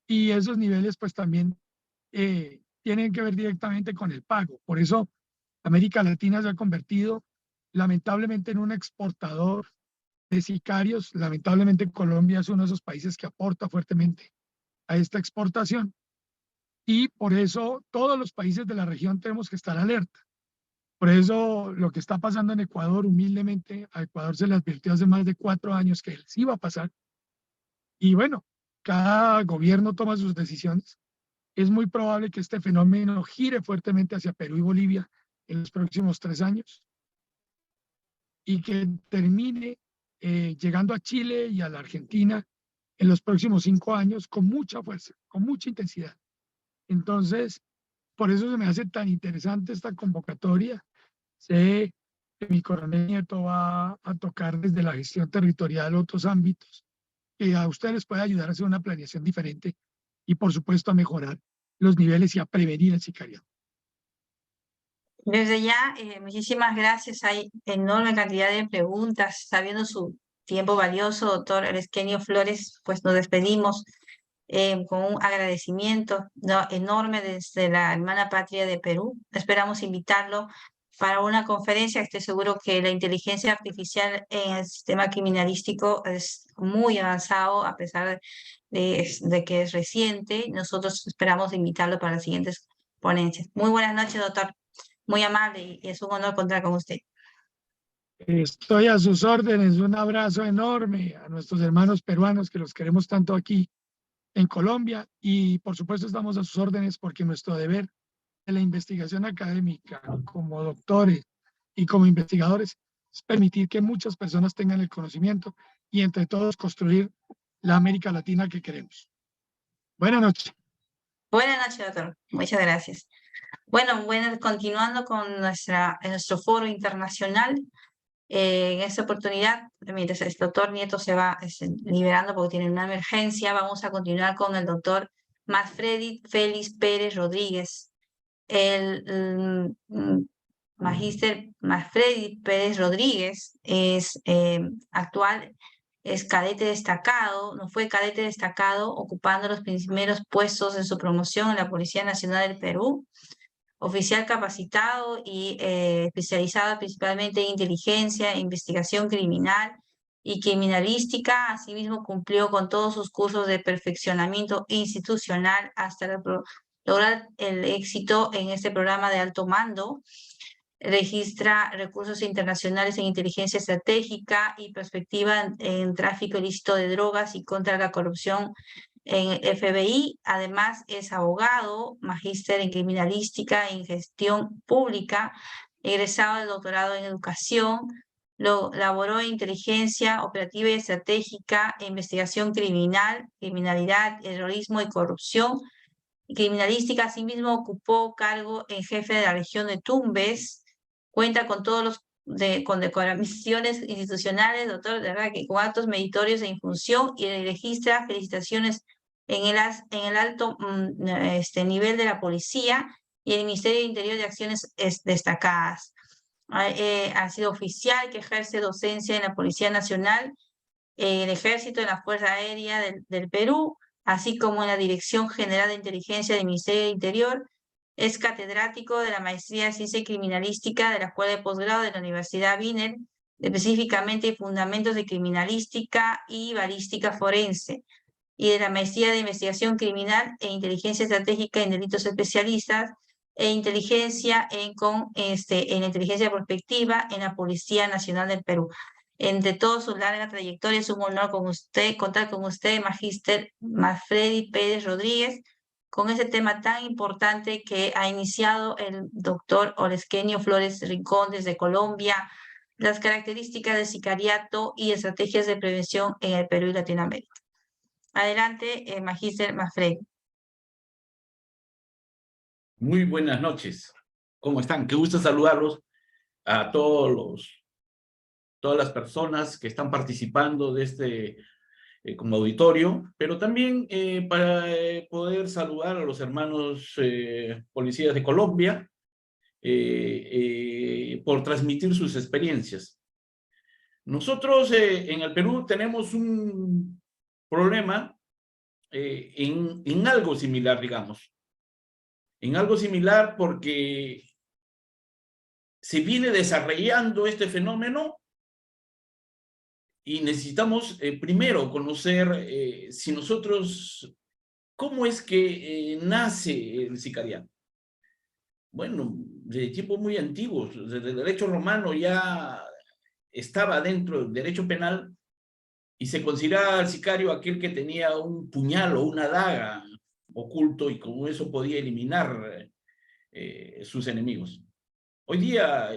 y esos niveles pues también tienen que ver directamente con el pago. Por eso América Latina se ha convertido lamentablemente en un exportador de sicarios. Lamentablemente Colombia es uno de esos países que aporta fuertemente a esta exportación y por eso todos los países de la región tenemos que estar alerta. Por eso lo que está pasando en Ecuador, humildemente, a Ecuador se le advirtió hace más de 4 años que sí iba a pasar. Y bueno, cada gobierno toma sus decisiones. Es muy probable que este fenómeno gire fuertemente hacia Perú y Bolivia en los próximos 3 años y que termine llegando a Chile y a la Argentina en los próximos 5 años con mucha fuerza, con mucha intensidad. Entonces, por eso se me hace tan interesante esta convocatoria. Sé que mi coronel Nieto va a tocar desde la gestión territorial otros ámbitos que a ustedes les puede ayudar a hacer una planeación diferente y, por supuesto, a mejorar los niveles y a prevenir el sicariato. Desde ya, muchísimas gracias. Hay enorme cantidad de preguntas. Sabiendo su tiempo valioso, doctor Eresquenio Flores, pues nos despedimos con un agradecimiento enorme desde la hermana patria de Perú. Esperamos invitarlo para una conferencia. Estoy seguro que la inteligencia artificial en el sistema criminalístico es muy avanzado, a pesar de que es reciente. Nosotros esperamos invitarlo para las siguientes ponencias. Muy buenas noches, doctor. Muy amable y es un honor contar con usted. Estoy a sus órdenes. Un abrazo enorme a nuestros hermanos peruanos que los queremos tanto aquí en Colombia y por supuesto estamos a sus órdenes porque nuestro deber de la investigación académica como doctores y como investigadores es permitir que muchas personas tengan el conocimiento y entre todos construir la América Latina que queremos. Buenas noches. Buenas noches, doctor. Muchas gracias. Bueno, continuando con nuestro foro internacional, en esta oportunidad, mientras el doctor Nieto se va liberando porque tiene una emergencia, vamos a continuar con el doctor Manfredi Félix Pérez Rodríguez. El magíster Manfredi Pérez Rodríguez es cadete destacado, no fue cadete destacado, ocupando los primeros puestos en su promoción en la Policía Nacional del Perú. Oficial capacitado y especializado principalmente en inteligencia, investigación criminal y criminalística. Asimismo, cumplió con todos sus cursos de perfeccionamiento institucional hasta lograr el éxito en este programa de alto mando. Registra recursos internacionales en inteligencia estratégica y perspectiva en tráfico ilícito de drogas y contra la corrupción en el FBI. Además, es abogado, magíster en criminalística e en gestión pública, egresado del doctorado en educación. Laboró en inteligencia operativa y estratégica, investigación criminal, criminalidad, terrorismo y corrupción. Criminalística, asimismo, ocupó cargo en jefe de la región de Tumbes. Cuenta con condecoraciones institucionales, doctor, de verdad que con actos meritorios e infunción, y registra felicitaciones en el alto nivel de la policía y el Ministerio de Interior de Acciones destacadas. Ha sido oficial que ejerce docencia en la Policía Nacional, el Ejército, en la Fuerza Aérea del Perú, así como en la Dirección General de Inteligencia del Ministerio del Interior. Es catedrático de la Maestría en Ciencia Criminalística de la Escuela de Posgrado de la Universidad Wiener, específicamente Fundamentos de Criminalística y Balística Forense, y de la Maestría de Investigación Criminal e Inteligencia Estratégica en Delitos Especialistas e inteligencia en inteligencia prospectiva en la Policía Nacional del Perú. Entre toda su larga trayectoria, es un honor contar con usted, Magíster Manfredi Pérez Rodríguez, con ese tema tan importante que ha iniciado el doctor Oresquenio Flores Rincón desde Colombia, las características del sicariato y estrategias de prevención en el Perú y Latinoamérica. Adelante, Magíster Manfredi. Muy buenas noches. ¿Cómo están? Qué gusto saludarlos a todas las personas que están participando de este como auditorio, pero también para poder saludar a los hermanos policías de Colombia por transmitir sus experiencias. Nosotros en el Perú tenemos un problema en algo similar, digamos. En algo similar porque se viene desarrollando este fenómeno y necesitamos primero conocer si nosotros, cómo es que nace el sicariato. Bueno, de tiempos muy antiguos, desde el derecho romano ya estaba dentro del derecho penal y se consideraba al sicario aquel que tenía un puñal o una daga oculto y con eso podía eliminar sus enemigos. Hoy día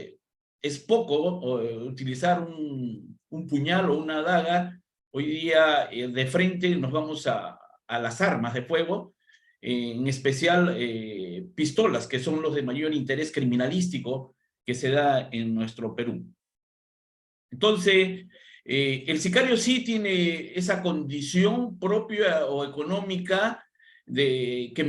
es poco utilizar un puñal o una daga. Hoy día de frente nos vamos a las armas de fuego, en especial pistolas, que son los de mayor interés criminalístico que se da en nuestro Perú. Entonces, el sicario sí tiene esa condición propia o económica que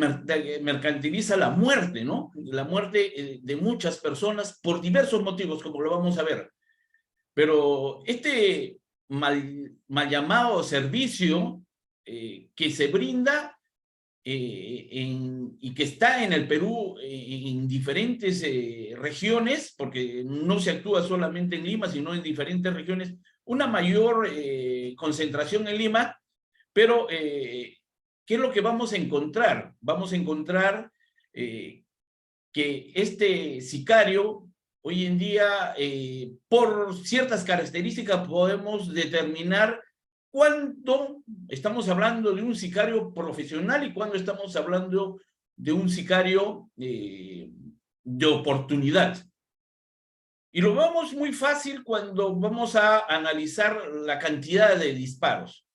mercantiliza la muerte, ¿no? La muerte de muchas personas por diversos motivos, como lo vamos a ver. Pero este mal llamado servicio que se brinda y que está en el Perú en diferentes regiones, porque no se actúa solamente en Lima, sino en diferentes regiones, una mayor concentración en Lima, pero ¿qué es lo que vamos a encontrar? Vamos a encontrar que este sicario, hoy en día, por ciertas características podemos determinar cuándo estamos hablando de un sicario profesional y cuándo estamos hablando de un sicario de oportunidad. Y lo vemos muy fácil cuando vamos a analizar la cantidad de disparos.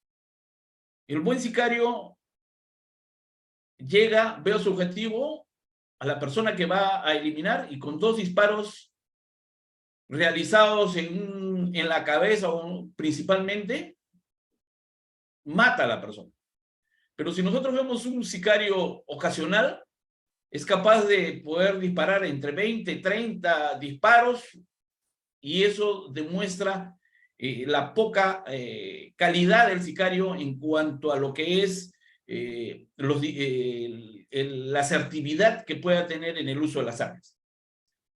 El buen sicario llega, ve a su objetivo, a la persona que va a eliminar, y con 2 disparos realizados en la cabeza principalmente, mata a la persona. Pero si nosotros vemos un sicario ocasional, es capaz de poder disparar entre 20 y 30 disparos, y eso demuestra la poca calidad del sicario en cuanto a lo que es la asertividad que pueda tener en el uso de las armas.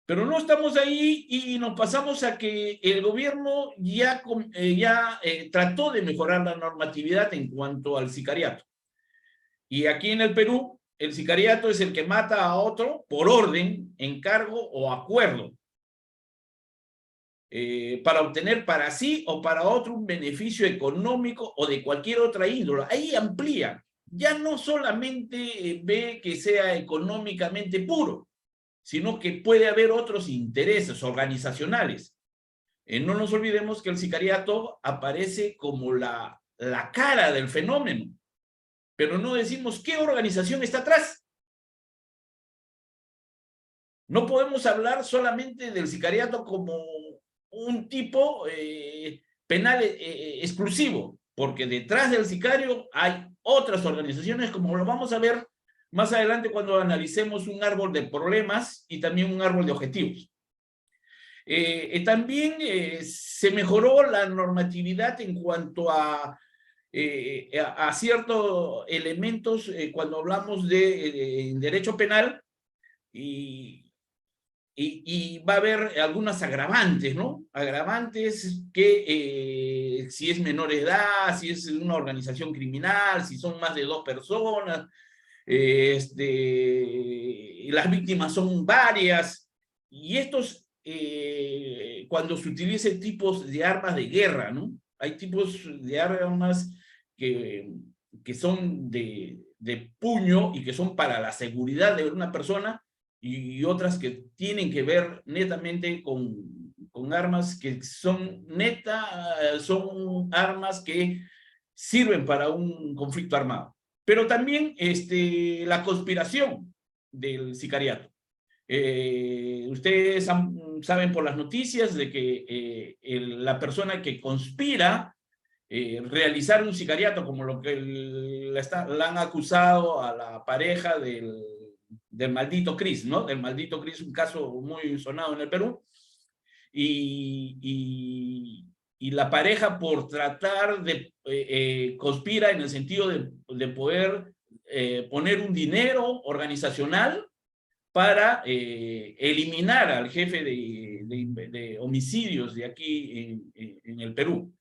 Pero no estamos ahí y nos pasamos a que el gobierno ya trató de mejorar la normatividad en cuanto al sicariato. Y aquí en el Perú, el sicariato es el que mata a otro por orden, encargo o acuerdo, para obtener para sí o para otro un beneficio económico o de cualquier otra índole. Ahí amplía. Ya no solamente ve que sea económicamente puro, sino que puede haber otros intereses organizacionales. No nos olvidemos que el sicariato aparece como la cara del fenómeno, pero no decimos qué organización está atrás. No podemos hablar solamente del sicariato como un tipo penal exclusivo, porque detrás del sicario hay otras organizaciones, como lo vamos a ver más adelante cuando analicemos un árbol de problemas y también un árbol de objetivos. También se mejoró la normatividad en cuanto a ciertos elementos cuando hablamos de derecho penal, y va a haber algunas agravantes, ¿no? Agravantes que si es menor de edad, si es una organización criminal, si son más de 2 personas, las víctimas son varias, y estos, cuando se utilicen tipos de armas de guerra, ¿no? Hay tipos de armas que son de puño y que son para la seguridad de una persona, y otras que tienen que ver netamente con armas que son son armas que sirven para un conflicto armado. Pero también la conspiración del sicariato. Ustedes saben por las noticias de que la persona que conspira realizar un sicariato, como lo que la han acusado a la pareja del maldito Cris, ¿no? Del maldito Cris, un caso muy sonado en el Perú. Y la pareja, por tratar de conspira en el sentido de poder poner un dinero organizacional para eliminar al jefe de homicidios de aquí en el Perú,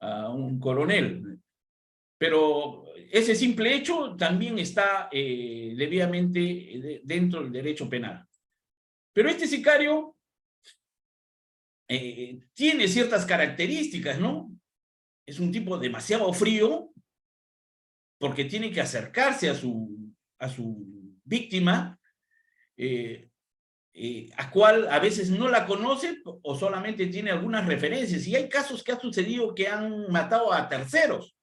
a un coronel. Pero ese simple hecho también está debidamente dentro del derecho penal. Pero este sicario tiene ciertas características, ¿no? Es un tipo demasiado frío porque tiene que acercarse a su víctima, a cual a veces no la conoce o solamente tiene algunas referencias. Y hay casos que ha sucedido que han matado a terceros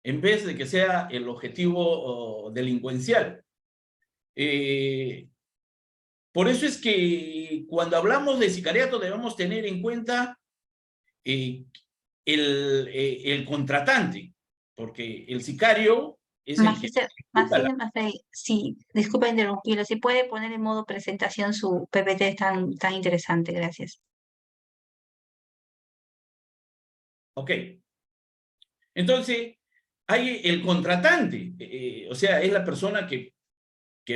en vez de que sea el objetivo delincuencial. Por eso es que cuando hablamos de sicariato debemos tener en cuenta el contratante, porque el sicario es el que... Magíster, sí, disculpa interrumpirlo, si puede poner en modo presentación su PPT tan interesante, gracias. Ok. Entonces, hay el contratante, o sea, es la persona que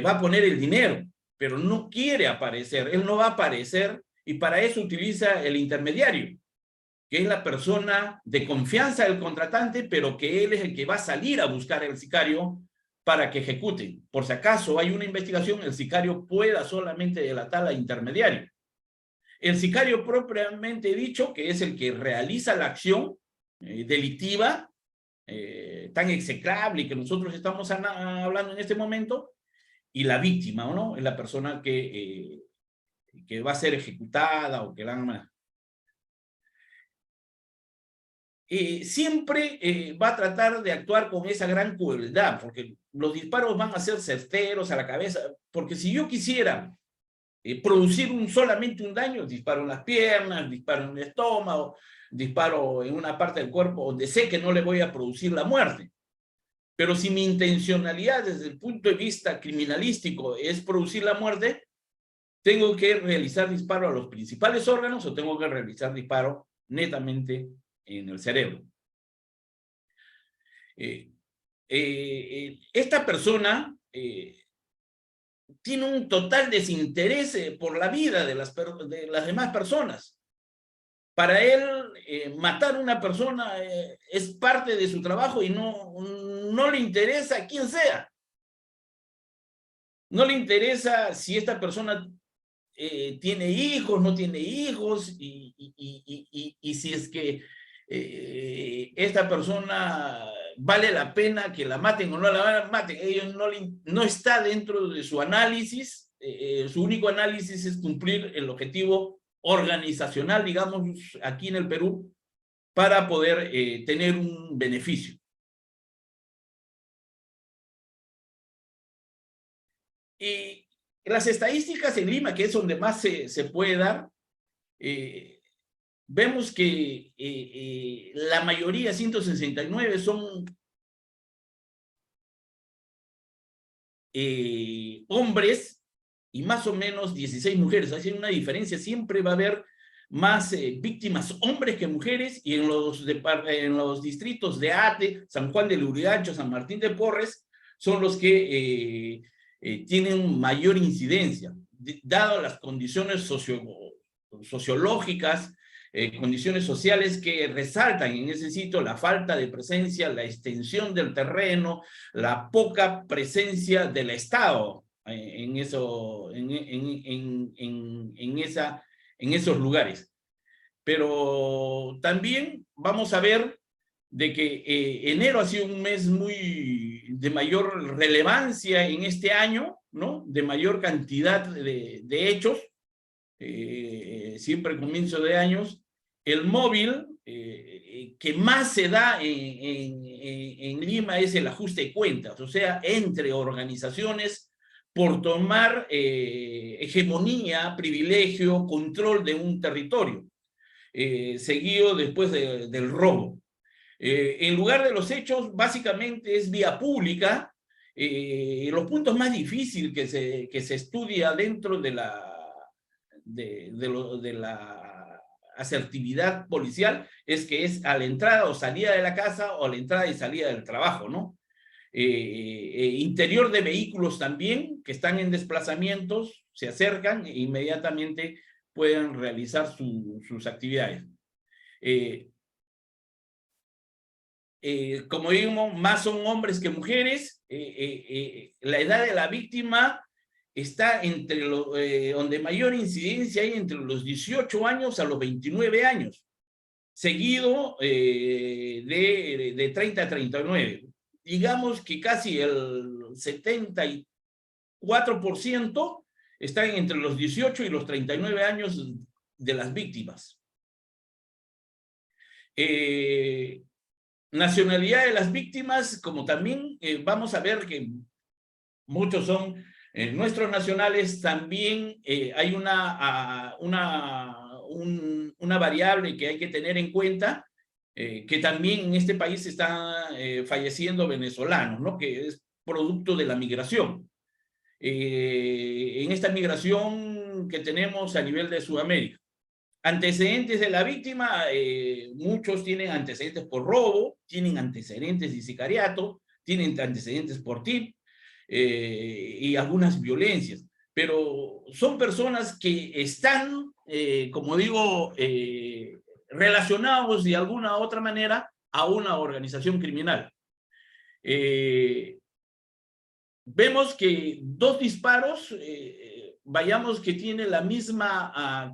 va a poner el dinero, pero no quiere aparecer, él no va a aparecer, y para eso utiliza el intermediario, que es la persona de confianza del contratante, pero que él es el que va a salir a buscar al sicario para que ejecute. Por si acaso hay una investigación, el sicario pueda solamente delatar al intermediario. El sicario propiamente dicho, que es el que realiza la acción delictiva, tan execrable que nosotros estamos hablando en este momento, y la víctima, ¿no? Es la persona que va a ser ejecutada o que la van a... siempre va a tratar de actuar con esa gran crueldad, porque los disparos van a ser certeros a la cabeza, porque si yo quisiera producir solamente un daño, disparo en las piernas, disparo en el estómago, disparo en una parte del cuerpo donde sé que no le voy a producir la muerte. Pero si mi intencionalidad desde el punto de vista criminalístico es producir la muerte, tengo que realizar disparo a los principales órganos o tengo que realizar disparo netamente en el cerebro. Esta persona tiene un total desinterés por la vida de las demás personas. Para él, matar a una persona es parte de su trabajo y no le interesa quién sea. No le interesa si esta persona tiene hijos, no tiene hijos, y si es que esta persona vale la pena que la maten o no la maten. Ellos no está dentro de su análisis. Su único análisis es cumplir el objetivo organizacional, digamos, aquí en el Perú, para poder tener un beneficio. Y las estadísticas en Lima, que es donde más se puede dar, vemos que la mayoría, 169, son hombres y más o menos 16 mujeres. Hay una diferencia, siempre va a haber más víctimas hombres que mujeres, y en los distritos de Ate, San Juan de Lurigancho, San Martín de Porres, son los que tienen mayor incidencia, dado las condiciones sociológicas condiciones sociales que resaltan en ese sitio la falta de presencia, la extensión del terreno, la poca presencia del Estado en esos lugares. Pero también vamos a ver de que enero ha sido un mes de mayor relevancia en este año, ¿no? De mayor cantidad de hechos, siempre comienzo de años. El móvil que más se da en Lima es el ajuste de cuentas, o sea, entre organizaciones por tomar hegemonía, privilegio, control de un territorio, seguido después del robo. En lugar de los hechos, básicamente es vía pública. Los puntos más difíciles que se estudia dentro de la asertividad policial es que es a la entrada o salida de la casa o a la entrada y salida del trabajo, ¿no? Interior de vehículos también, que están en desplazamientos, se acercan e inmediatamente pueden realizar sus actividades. Como digo, más son hombres que mujeres. La edad de la víctima está entre donde mayor incidencia hay entre los 18 años a los 29 años, seguido de 30 a 39. Digamos que casi el 74% están entre los 18 y los 39 años de las víctimas. Nacionalidad de las víctimas, como también vamos a ver que muchos son nuestros nacionales, también hay una variable que hay que tener en cuenta, que también en este país están falleciendo venezolanos, ¿no? Que es producto de la migración. En esta migración que tenemos a nivel de Sudamérica. Antecedentes de la víctima, muchos tienen antecedentes por robo, tienen antecedentes de sicariato, tienen antecedentes por TIP y algunas violencias. Pero son personas que están, como digo, relacionados de alguna u otra manera a una organización criminal. Vemos que dos disparos, vayamos que tiene la misma,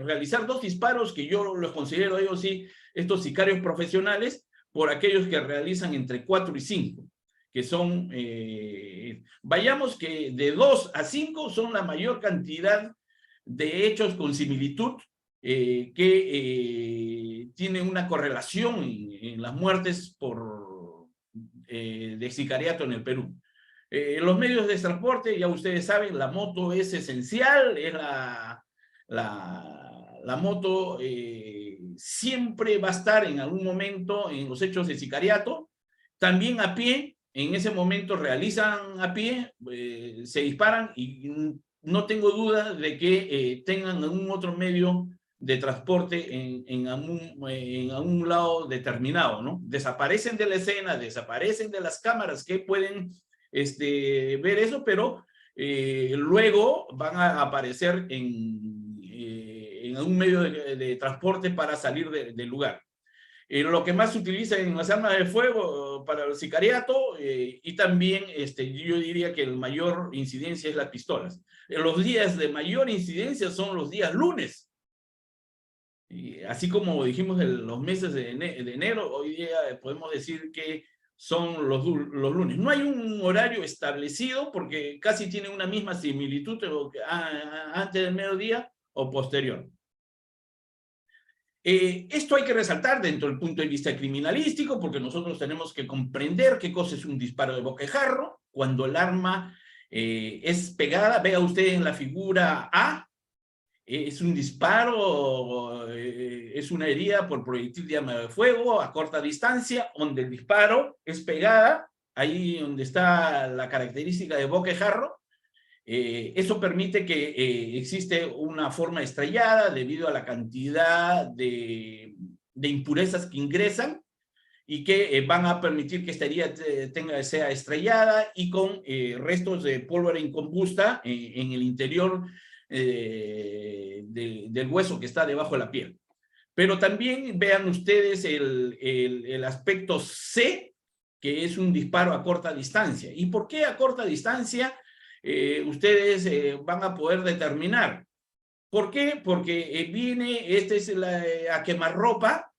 realizar dos disparos que yo los considero ellos sí, estos sicarios profesionales, por aquellos que realizan entre 4 y 5, que son, vayamos que de 2 a 5 son la mayor cantidad de hechos con similitud que tienen una correlación en las muertes de sicariato en el Perú. Los medios de transporte, ya ustedes saben, la moto es esencial, es la moto siempre va a estar en algún momento en los hechos de sicariato. También a pie, en ese momento realizan a pie, se disparan y no tengo duda de que tengan algún otro medio de transporte en algún lado determinado, ¿no? Desaparecen de la escena, desaparecen de las cámaras que pueden ver eso, pero luego van a aparecer en algún medio de transporte para salir del lugar. Lo que más se utiliza en las armas de fuego para el sicariato y también yo diría que el mayor incidencia es las pistolas. Los días de mayor incidencia son los días lunes. Y así como dijimos en los meses de enero, hoy día podemos decir que son los lunes. No hay un horario establecido porque casi tienen una misma similitud antes del mediodía o posterior. Esto hay que resaltar dentro del punto de vista criminalístico porque nosotros tenemos que comprender qué cosa es un disparo de boquejarro cuando el arma es pegada. Vea usted en la figura A, es un disparo, es una herida por proyectil de arma de fuego a corta distancia, donde el disparo es pegada, ahí donde está la característica de boquejarro. Eso permite que existe una forma estrellada debido a la cantidad de impurezas que ingresan y que van a permitir que esta herida sea estrellada y con restos de pólvora incombusta en el interior del hueso que está debajo de la piel. Pero también vean ustedes el aspecto C, que es un disparo a corta distancia. ¿Y por qué a corta distancia? Ustedes van a poder determinar. ¿Por qué? Porque este es a quemarropa,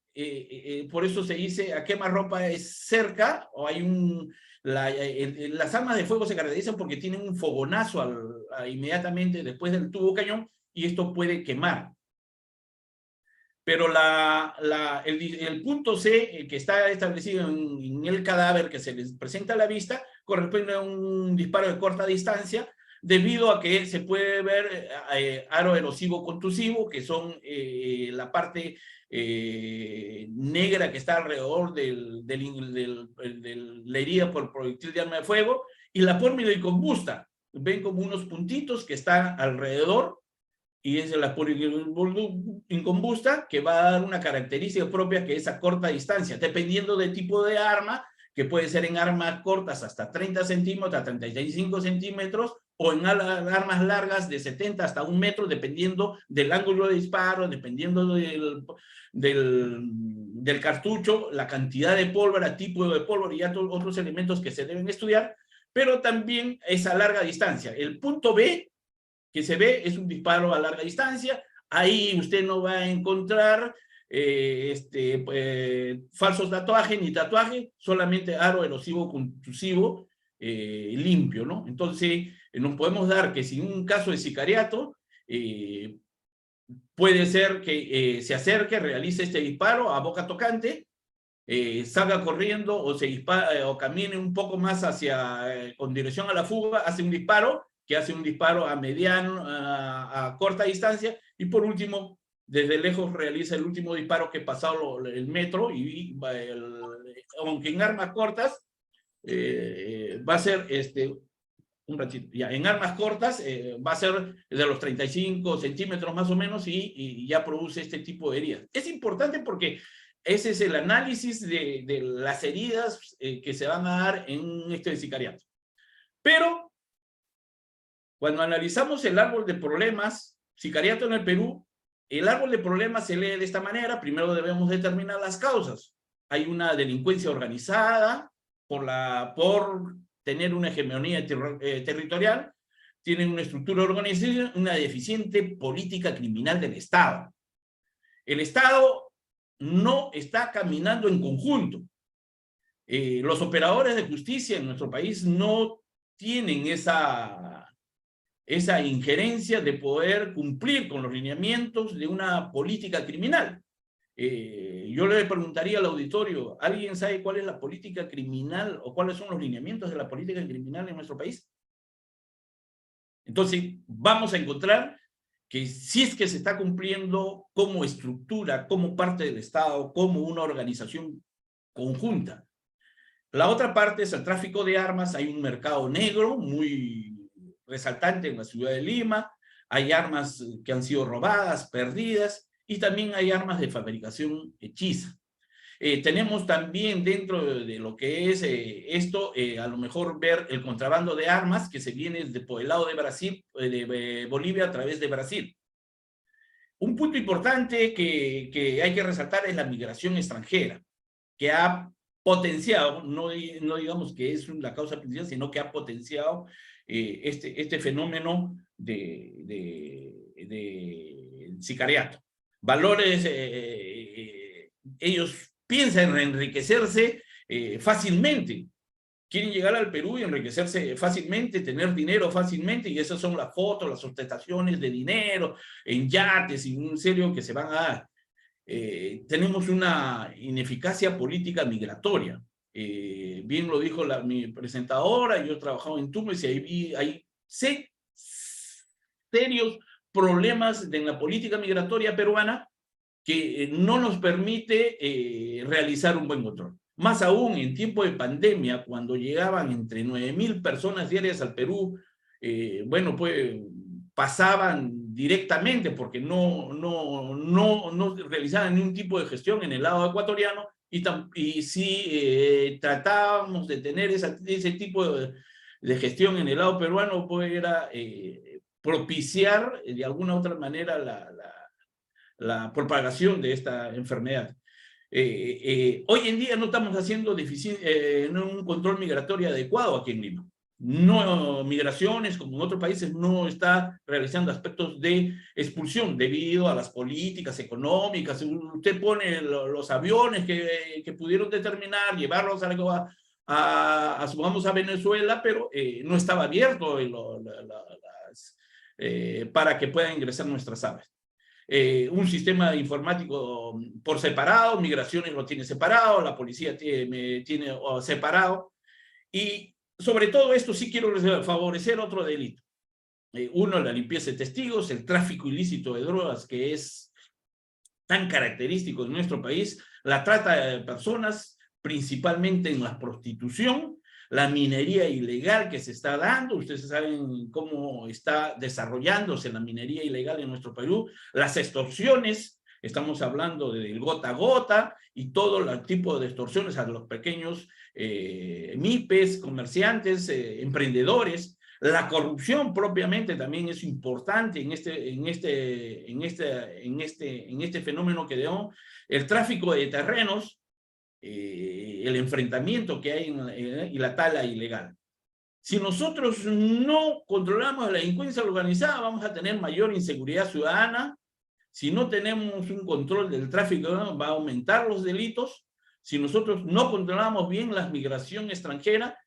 por eso se dice a quemarropa es cerca, o hay las armas de fuego se caracterizan porque tienen un fogonazo inmediatamente después del tubo cañón, y esto puede quemar. Pero el punto C, que está establecido en el cadáver que se les presenta a la vista, corresponde a un disparo de corta distancia, debido a que se puede ver aro erosivo contusivo, que son la parte negra que está alrededor de la herida por proyectil de arma de fuego, y la pólmido incombusta. Ven como unos puntitos que están alrededor, y es la incombusta, que va a dar una característica propia, que es a corta distancia, dependiendo del tipo de arma, que puede ser en armas cortas hasta 30 centímetros, hasta 35 centímetros, o en armas largas de 70 hasta 1 metro, dependiendo del ángulo de disparo, dependiendo del cartucho, la cantidad de pólvora, tipo de pólvora y otros elementos que se deben estudiar, pero también es a larga distancia. El punto B que se ve es un disparo a larga distancia. Ahí usted no va a encontrar falsos tatuajes ni tatuaje, solamente aro erosivo contusivo limpio, ¿no? Entonces nos podemos dar que si en un caso de sicariato puede ser que se acerque, realice este disparo a boca tocante, salga corriendo o se dispara, o camine un poco más con dirección a la fuga, hace un disparo, que hace un disparo a corta distancia, y por último, desde lejos realiza el último disparo que pasado el metro, aunque en armas cortas, va a ser un ratito, ya, en armas cortas va a ser de los 35 centímetros más o menos, y ya produce este tipo de heridas. Es importante porque ese es el análisis de las heridas que se van a dar en este sicariato. Pero cuando analizamos el árbol de problemas, sicariato en el Perú, el árbol de problemas se lee de esta manera. Primero debemos determinar las causas. Hay una delincuencia organizada por tener una hegemonía territorial, tienen una estructura organizada, una deficiente política criminal del Estado. El Estado no está caminando en conjunto. Los operadores de justicia en nuestro país no tienen esa injerencia de poder cumplir con los lineamientos de una política criminal. Yo le preguntaría al auditorio, ¿alguien sabe cuál es la política criminal o cuáles son los lineamientos de la política criminal en nuestro país? Entonces, vamos a encontrar que si es que se está cumpliendo como estructura, como parte del Estado, como una organización conjunta. La otra parte es el tráfico de armas. Hay un mercado negro muy resaltante en la ciudad de Lima, hay armas que han sido robadas, perdidas, y también hay armas de fabricación hechiza. Tenemos también dentro de lo que es esto, a lo mejor ver el contrabando de armas que se viene por el lado de Brasil, de Bolivia a través de Brasil. Un punto importante que hay que resaltar es la migración extranjera, que ha potenciado, no digamos que es la causa principal, sino que ha potenciado este fenómeno de sicariato. Valores, ellos piensan en enriquecerse fácilmente. Quieren llegar al Perú y enriquecerse fácilmente, tener dinero fácilmente, y esas son las fotos, las ostentaciones de dinero en yates y un serio que se van a dar. Tenemos una ineficacia política migratoria. Bien lo dijo mi presentadora, yo he trabajado en Tumbes y hay serios problemas en la política migratoria peruana que no nos permite realizar un buen control. Más aún en tiempo de pandemia, cuando llegaban entre 9.000 personas diarias al Perú, bueno, pues pasaban directamente porque no realizaban ningún tipo de gestión en el lado ecuatoriano, y sí tratábamos de tener ese tipo de gestión en el lado peruano, pues era propiciar de alguna u otra manera la propagación de esta enfermedad. Hoy en día no estamos haciendo un control migratorio adecuado aquí en Lima. No, migraciones, como en otros países, no está realizando aspectos de expulsión debido a las políticas económicas. Usted pone los aviones que pudieron determinar, llevarlos supongamos a Venezuela, pero no estaba abierto para que puedan ingresar nuestras aves. Un sistema informático por separado, migraciones lo tiene separado, la policía tiene separado, y sobre todo esto sí quiero favorecer otro delito. Uno, la limpieza de testigos, el tráfico ilícito de drogas, que es tan característico en nuestro país, la trata de personas, principalmente en la prostitución, la minería ilegal que se está dando. Ustedes saben cómo está desarrollándose la minería ilegal en nuestro Perú, las extorsiones, estamos hablando del gota a gota y todo el tipo de extorsiones a los pequeños MIPES, comerciantes, emprendedores. La corrupción propiamente también es importante en este fenómeno que vemos. El tráfico de terrenos, el enfrentamiento que hay y la tala ilegal. Si nosotros no controlamos la delincuencia organizada, vamos a tener mayor inseguridad ciudadana. Si no tenemos un control del tráfico, va a aumentar los delitos. Si nosotros no controlamos bien la migración extranjera,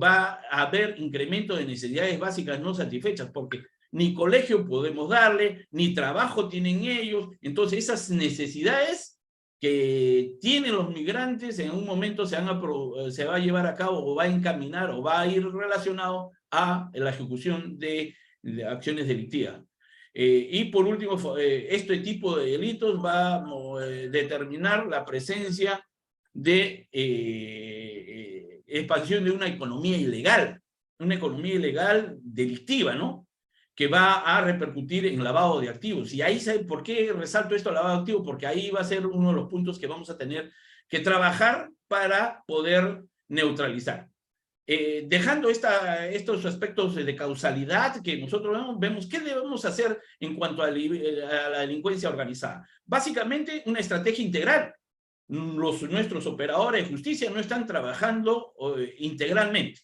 va a haber incremento de necesidades básicas no satisfechas, porque ni colegio podemos darle, ni trabajo tienen ellos. Entonces esas necesidades que tienen los migrantes en un momento se va a llevar a cabo o va a encaminar o va a ir relacionado a la ejecución de acciones delictivas. Y por último, este tipo de delitos va a determinar la presencia de expansión de una economía ilegal delictiva, ¿no? Que va a repercutir en lavado de activos. Y ahí, ¿por qué resalto esto, lavado de activos? Porque ahí va a ser uno de los puntos que vamos a tener que trabajar para poder neutralizar. Dejando estos aspectos de causalidad que nosotros vemos, ¿qué debemos hacer en cuanto a la delincuencia organizada? Básicamente, una estrategia integral. Nuestros operadores de justicia no están trabajando integralmente.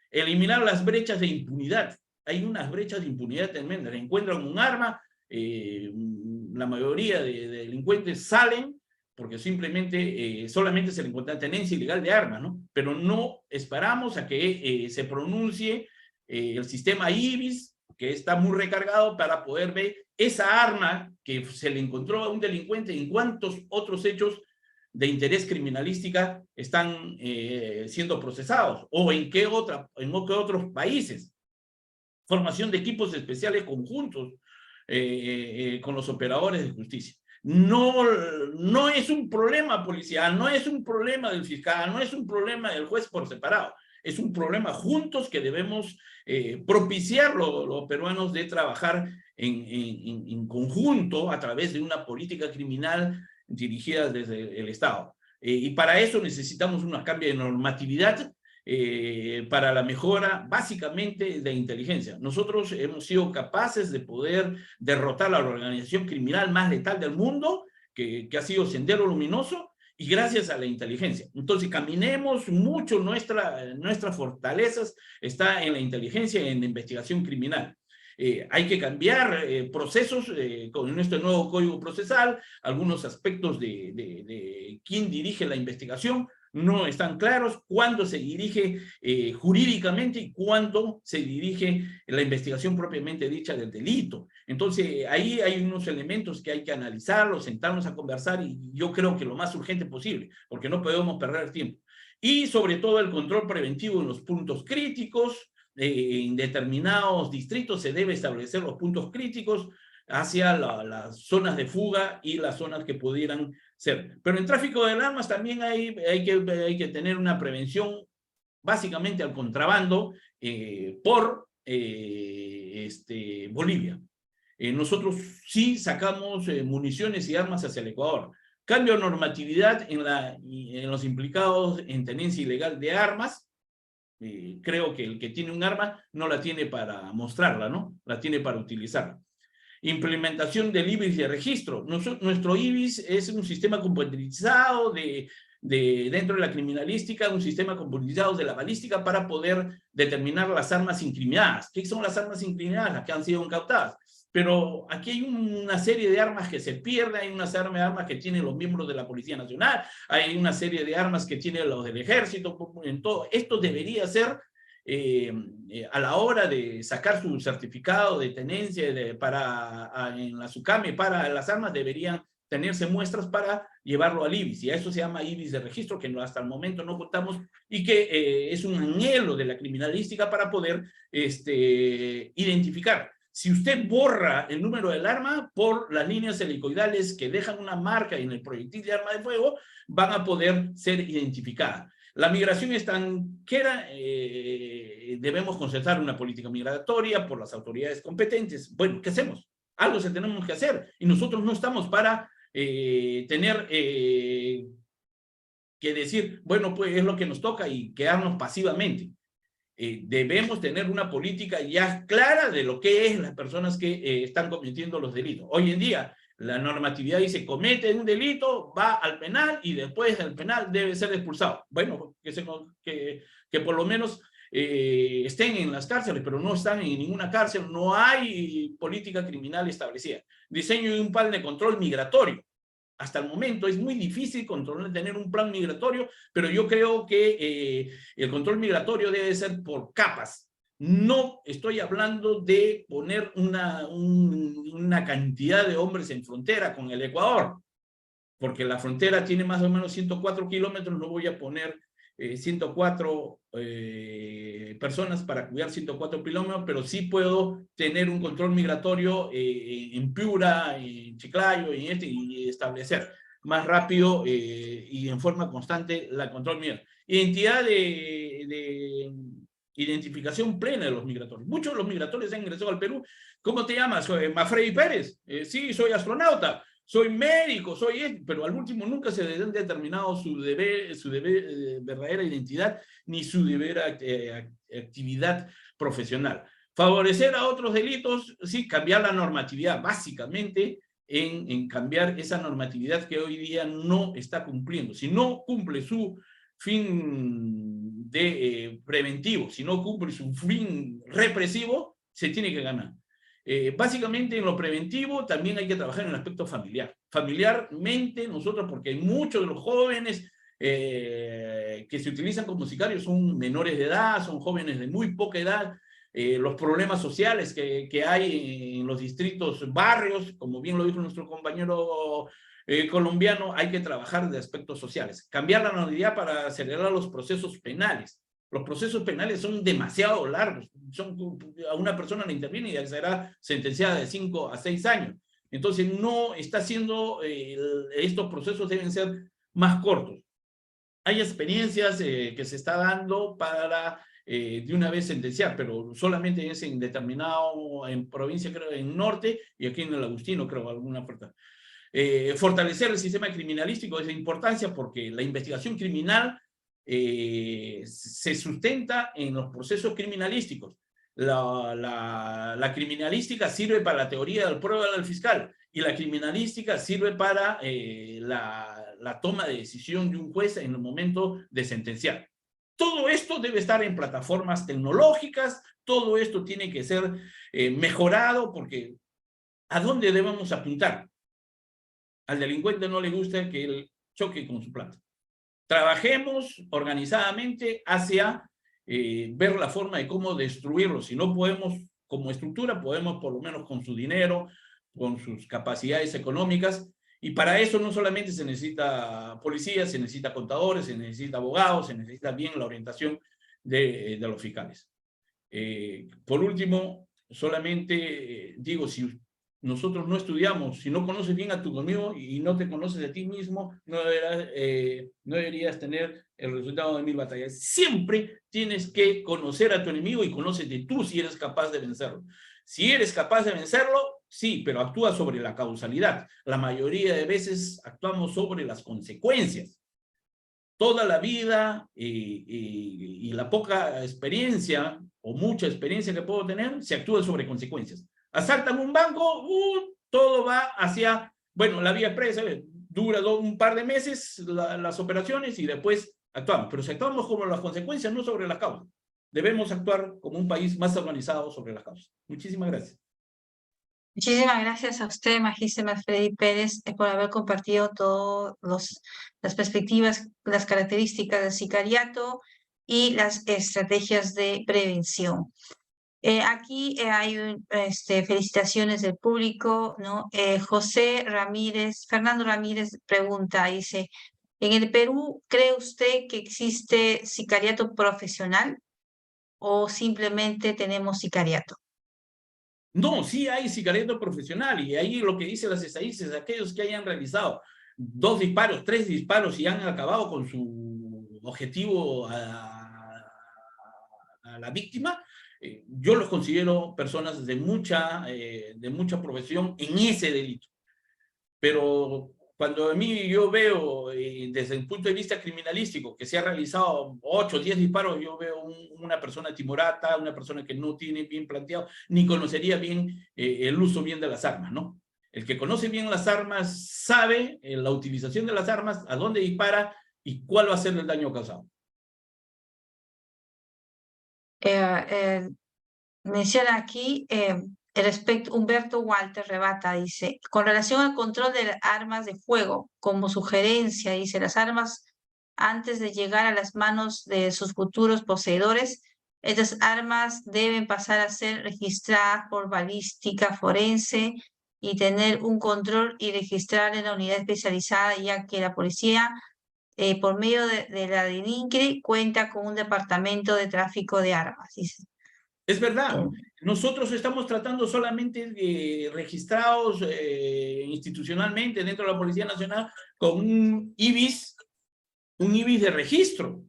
Eliminar las brechas de impunidad. Hay unas brechas de impunidad tremendas. Encuentran un arma, la mayoría de delincuentes salen porque solamente se le encuentra tenencia ilegal de armas, ¿no? Pero no esperamos a que se pronuncie el sistema IBIS, que está muy recargado para poder ver esa arma que se le encontró a un delincuente, en cuántos otros hechos de interés criminalística están siendo procesados, o en qué otros países. Formación de equipos especiales conjuntos con los operadores de justicia. No es un problema policial, no es un problema del fiscal, no es un problema del juez por separado. Es un problema juntos que debemos propiciar los peruanos de trabajar en conjunto a través de una política criminal dirigida desde el Estado. Y para eso necesitamos un cambio de normatividad para la mejora básicamente de inteligencia. Nosotros hemos sido capaces de poder derrotar a la organización criminal más letal del mundo, que ha sido Sendero Luminoso, y gracias a la inteligencia. Entonces caminemos mucho, nuestras fortalezas está en la inteligencia y en la investigación criminal. Hay que cambiar procesos con nuestro nuevo código procesal. Algunos aspectos de quién dirige la investigación no están claros, cuándo se dirige jurídicamente y cuándo se dirige la investigación propiamente dicha del delito. Entonces ahí hay unos elementos que hay que analizarlos, sentarnos a conversar, y yo creo que lo más urgente posible, porque no podemos perder tiempo. Y sobre todo el control preventivo en los puntos críticos. En determinados distritos se debe establecer los puntos críticos hacia las zonas de fuga y las zonas que pudieran ser. Pero en tráfico de armas también hay que tener una prevención básicamente al contrabando por Bolivia. Nosotros sí sacamos municiones y armas hacia el Ecuador. Cambio de normatividad en los implicados en tenencia ilegal de armas. creo que el que tiene un arma no la tiene para mostrarla, ¿no? La tiene para utilizarla. Implementación del IBIS de registro. Nuestro IBIS es un sistema computarizado dentro de la criminalística, un sistema computarizado de la balística para poder determinar las armas incriminadas. ¿Qué son las armas incriminadas? Las que han sido incautadas. Pero aquí hay una serie de armas que se pierden, hay una serie de armas que tienen los miembros de la Policía Nacional, hay una serie de armas que tienen los del Ejército, en todo. Esto debería ser, a la hora de sacar su certificado de tenencia en la SUCAME para las armas, deberían tenerse muestras para llevarlo al IBIS, y a eso se llama IBIS de registro, que hasta el momento no contamos, y que es un anhelo de la criminalística para poder identificar. Si usted borra el número del arma por las líneas helicoidales que dejan una marca en el proyectil de arma de fuego, van a poder ser identificadas. La migración estanquera, debemos concertar una política migratoria por las autoridades competentes. Bueno, ¿qué hacemos? Algo se tenemos que hacer, y nosotros no estamos para tener que decir, bueno, pues es lo que nos toca y quedarnos pasivamente. Debemos tener una política ya clara de lo que es las personas que están cometiendo los delitos. Hoy en día, la normatividad dice, comete un delito, va al penal y después del penal debe ser expulsado. Bueno, que por lo menos estén en las cárceles, pero no están en ninguna cárcel, no hay política criminal establecida. Diseño de un plan de control migratorio. Hasta el momento es muy difícil tener un plan migratorio, pero yo creo que el control migratorio debe ser por capas. No estoy hablando de poner una cantidad de hombres en frontera con el Ecuador, porque la frontera tiene más o menos 104 kilómetros, no voy a poner 104 personas para cuidar 104 kilómetros, pero sí puedo tener un control migratorio en Piura, en Chiclayo, y establecer más rápido y en forma constante la control migratorio. Identidad de identificación plena de los migratorios. Muchos de los migratorios han ingresado al Perú. ¿Cómo te llamas? Soy Mafrey Pérez. Sí, soy astronauta. Soy médico, pero al último nunca se han determinado su verdadera identidad ni su actividad profesional. Favorecer a otros delitos, sí, cambiar la normatividad, básicamente en cambiar esa normatividad que hoy día no está cumpliendo. Si no cumple su fin preventivo, si no cumple su fin represivo, se tiene que ganar. Básicamente en lo preventivo también hay que trabajar en el aspecto familiar. Familiarmente nosotros, porque hay muchos de los jóvenes que se utilizan como sicarios son menores de edad, son jóvenes de muy poca edad, los problemas sociales que hay en los distritos, barrios, como bien lo dijo nuestro compañero colombiano, hay que trabajar de aspectos sociales. Cambiar la normalidad para acelerar los procesos penales. Los procesos penales son demasiado largos. A una persona le interviene y ya será sentenciada de 5 a 6 años. Entonces, no está haciendo, estos procesos deben ser más cortos. Hay experiencias que se está dando para de una vez sentenciar, pero solamente es en determinado, en provincia, creo, en norte, y aquí en el Agustino, creo, alguna oferta. Fortalecer el sistema criminalístico es de importancia porque la investigación criminal se sustenta en los procesos criminalísticos. La criminalística sirve para la teoría del prueba del fiscal y la criminalística sirve para la toma de decisión de un juez en el momento de sentenciar. Todo esto debe estar en plataformas tecnológicas, todo esto tiene que ser mejorado porque ¿a dónde debemos apuntar? Al delincuente no le gusta que él choque con su plata. Trabajemos organizadamente hacia ver la forma de cómo destruirlo. Si no podemos como estructura, podemos por lo menos con su dinero, con sus capacidades económicas, y para eso no solamente se necesita policía, se necesita contadores, se necesita abogados, se necesita bien la orientación de los fiscales. Por último, solamente digo, si nosotros no estudiamos, si no conoces bien a tu enemigo y no te conoces de ti mismo, no deberías tener el resultado de 1000 batallas. Siempre tienes que conocer a tu enemigo y conócete tú si eres capaz de vencerlo. Si eres capaz de vencerlo, sí, pero actúa sobre la causalidad. La mayoría de veces actuamos sobre las consecuencias. toda la vida y la poca experiencia o mucha experiencia que puedo tener, se actúa sobre consecuencias. Asaltan un banco, todo va hacia, bueno, la vía expresa, dura un par de meses las operaciones y después actuamos. Pero si actuamos como las consecuencias, no sobre las causas. Debemos actuar como un país más organizado sobre las causas. Muchísimas gracias. Muchísimas gracias a usted, Magíster Manfredi Pérez, por haber compartido todas las perspectivas, las características del sicariato y las estrategias de prevención. Aquí hay felicitaciones del público, ¿no? Fernando Ramírez pregunta, dice, ¿en el Perú cree usted que existe sicariato profesional o simplemente tenemos sicariato? No, sí hay sicariato profesional y ahí lo que dicen las estadísticas, aquellos que hayan realizado 2 disparos, 3 disparos y han acabado con su objetivo a la víctima, yo los considero personas de mucha profesión en ese delito. Pero cuando a mí yo veo desde el punto de vista criminalístico que se ha realizado 8 o 10 disparos, yo veo una persona timorata, una persona que no tiene bien planteado, ni conocería bien el uso bien de las armas, ¿no? El que conoce bien las armas sabe la utilización de las armas, a dónde dispara y cuál va a ser el daño causado. Menciona aquí Humberto Walter rebata, dice, con relación al control de armas de fuego, como sugerencia, dice, las armas antes de llegar a las manos de sus futuros poseedores, estas armas deben pasar a ser registradas por balística forense y tener un control y registrar en la unidad especializada, ya que la policía, por medio de la DINICRE, cuenta con un departamento de tráfico de armas, dice. Es verdad, nosotros estamos tratando solamente de registrados institucionalmente dentro de la Policía Nacional con un IBIS de registro,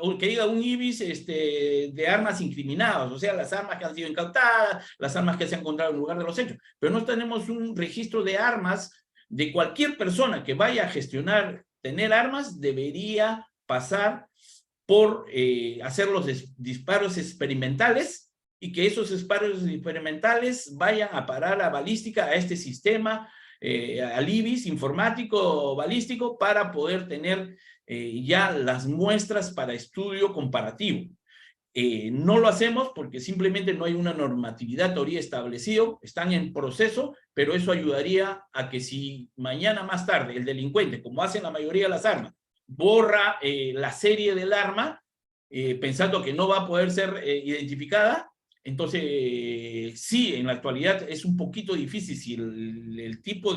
o que diga un IBIS de armas incriminadas, o sea, las armas que han sido incautadas, las armas que se han encontrado en el lugar de los hechos, pero no tenemos un registro de armas de cualquier persona que vaya a gestionar, tener armas, debería pasar por hacer los disparos experimentales y que esos disparos experimentales vayan a parar a balística, a este sistema, al IBIS informático balístico, para poder tener ya las muestras para estudio comparativo. No lo hacemos porque simplemente no hay una normatividad todavía establecida, están en proceso, pero eso ayudaría a que si mañana más tarde el delincuente, como hacen la mayoría de las armas, borra la serie del arma, pensando que no va a poder ser identificada, entonces sí, en la actualidad es un poquito difícil si el tipo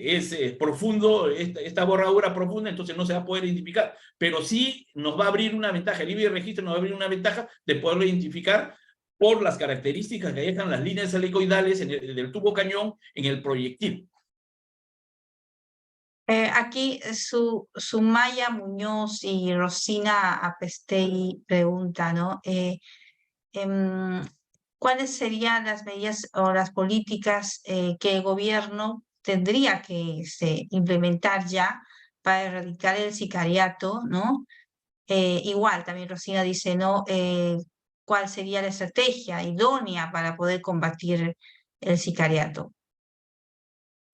es profundo, esta borradura profunda, entonces no se va a poder identificar, pero sí nos va a abrir una ventaja, el IBIS de registro nos va a abrir una ventaja de poderlo identificar por las características que dejan las líneas helicoidales del tubo cañón en el proyectil. Aquí Sumaya Muñoz y Rosina Apestegui preguntan, ¿no? ¿Cuáles serían las medidas o las políticas que el gobierno tendría que implementar ya para erradicar el sicariato, ¿no? Igual, también Rosina dice, ¿no? ¿Cuál sería la estrategia idónea para poder combatir el sicariato?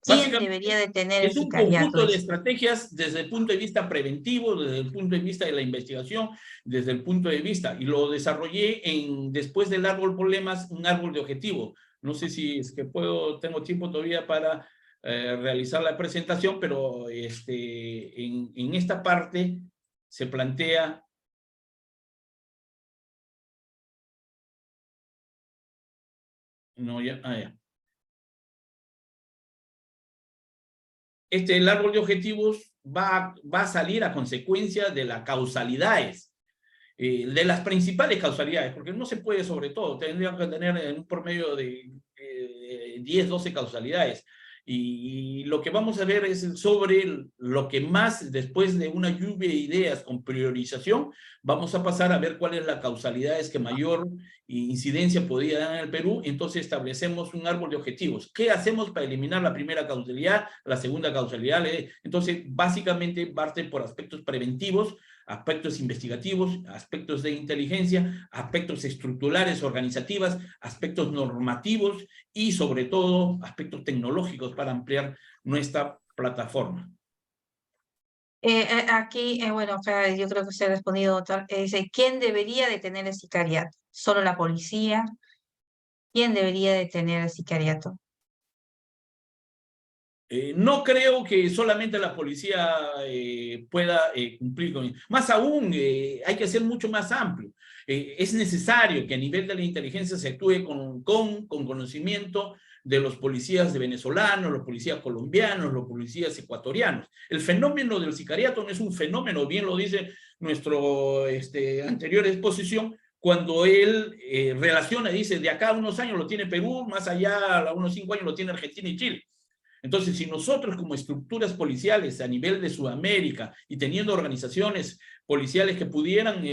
¿Quién debería detener el sicariato? Es un conjunto de estrategias desde el punto de vista preventivo, desde el punto de vista de la investigación, desde el punto de vista, y lo desarrollé después del árbol problemas, un árbol de objetivo. No sé si es que tengo tiempo todavía para realizar la presentación, pero en esta parte se plantea ya. El árbol de objetivos va a salir a consecuencia de las causalidades, de las principales causalidades, porque no se puede sobre todo, tendríamos que tener en un promedio de 10, 12 causalidades. Y lo que vamos a ver es sobre lo que más, después de una lluvia de ideas con priorización, vamos a pasar a ver cuál es la causalidad que mayor incidencia podría dar en el Perú. Entonces establecemos un árbol de objetivos. ¿Qué hacemos para eliminar la primera causalidad, la segunda causalidad? Entonces, básicamente parte por aspectos preventivos, aspectos investigativos, aspectos de inteligencia, aspectos estructurales, organizativos, aspectos normativos y sobre todo aspectos tecnológicos para ampliar nuestra plataforma. Aquí, bueno, yo creo que usted ha respondido, doctor. Dice, ¿quién debería detener el sicariato? ¿Solo la policía? ¿Quién debería detener el sicariato? No creo que solamente la policía pueda cumplir con... Más aún, hay que ser mucho más amplio. Es necesario que a nivel de la inteligencia se actúe con conocimiento de los policías venezolanos, los policías colombianos, los policías ecuatorianos. El fenómeno del sicariato no es un fenómeno, bien lo dice nuestro anterior exposición, cuando él relaciona y dice, de acá a unos años lo tiene Perú, más allá a unos 5 años lo tiene Argentina y Chile. Entonces, si nosotros como estructuras policiales a nivel de Sudamérica y teniendo organizaciones policiales que pudieran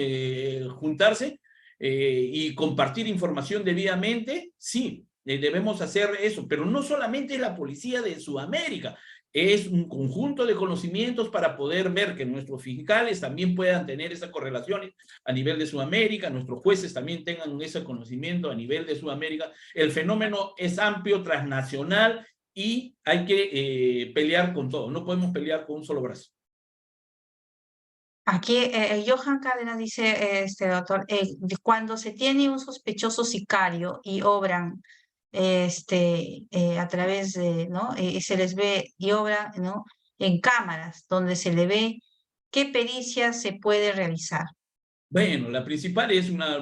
juntarse y compartir información debidamente, sí, debemos hacer eso, pero no solamente la policía de Sudamérica, es un conjunto de conocimientos para poder ver que nuestros fiscales también puedan tener esas correlaciones a nivel de Sudamérica, nuestros jueces también tengan ese conocimiento a nivel de Sudamérica. El fenómeno es amplio, transnacional, y hay que pelear con todo, no podemos pelear con un solo brazo. Aquí Johan Cárdenas dice, doctor, cuando se tiene un sospechoso sicario y obran a través de, ¿no? Se les ve y obran, ¿no? En cámaras donde se le ve, ¿qué pericia se puede realizar? Bueno, la principal es una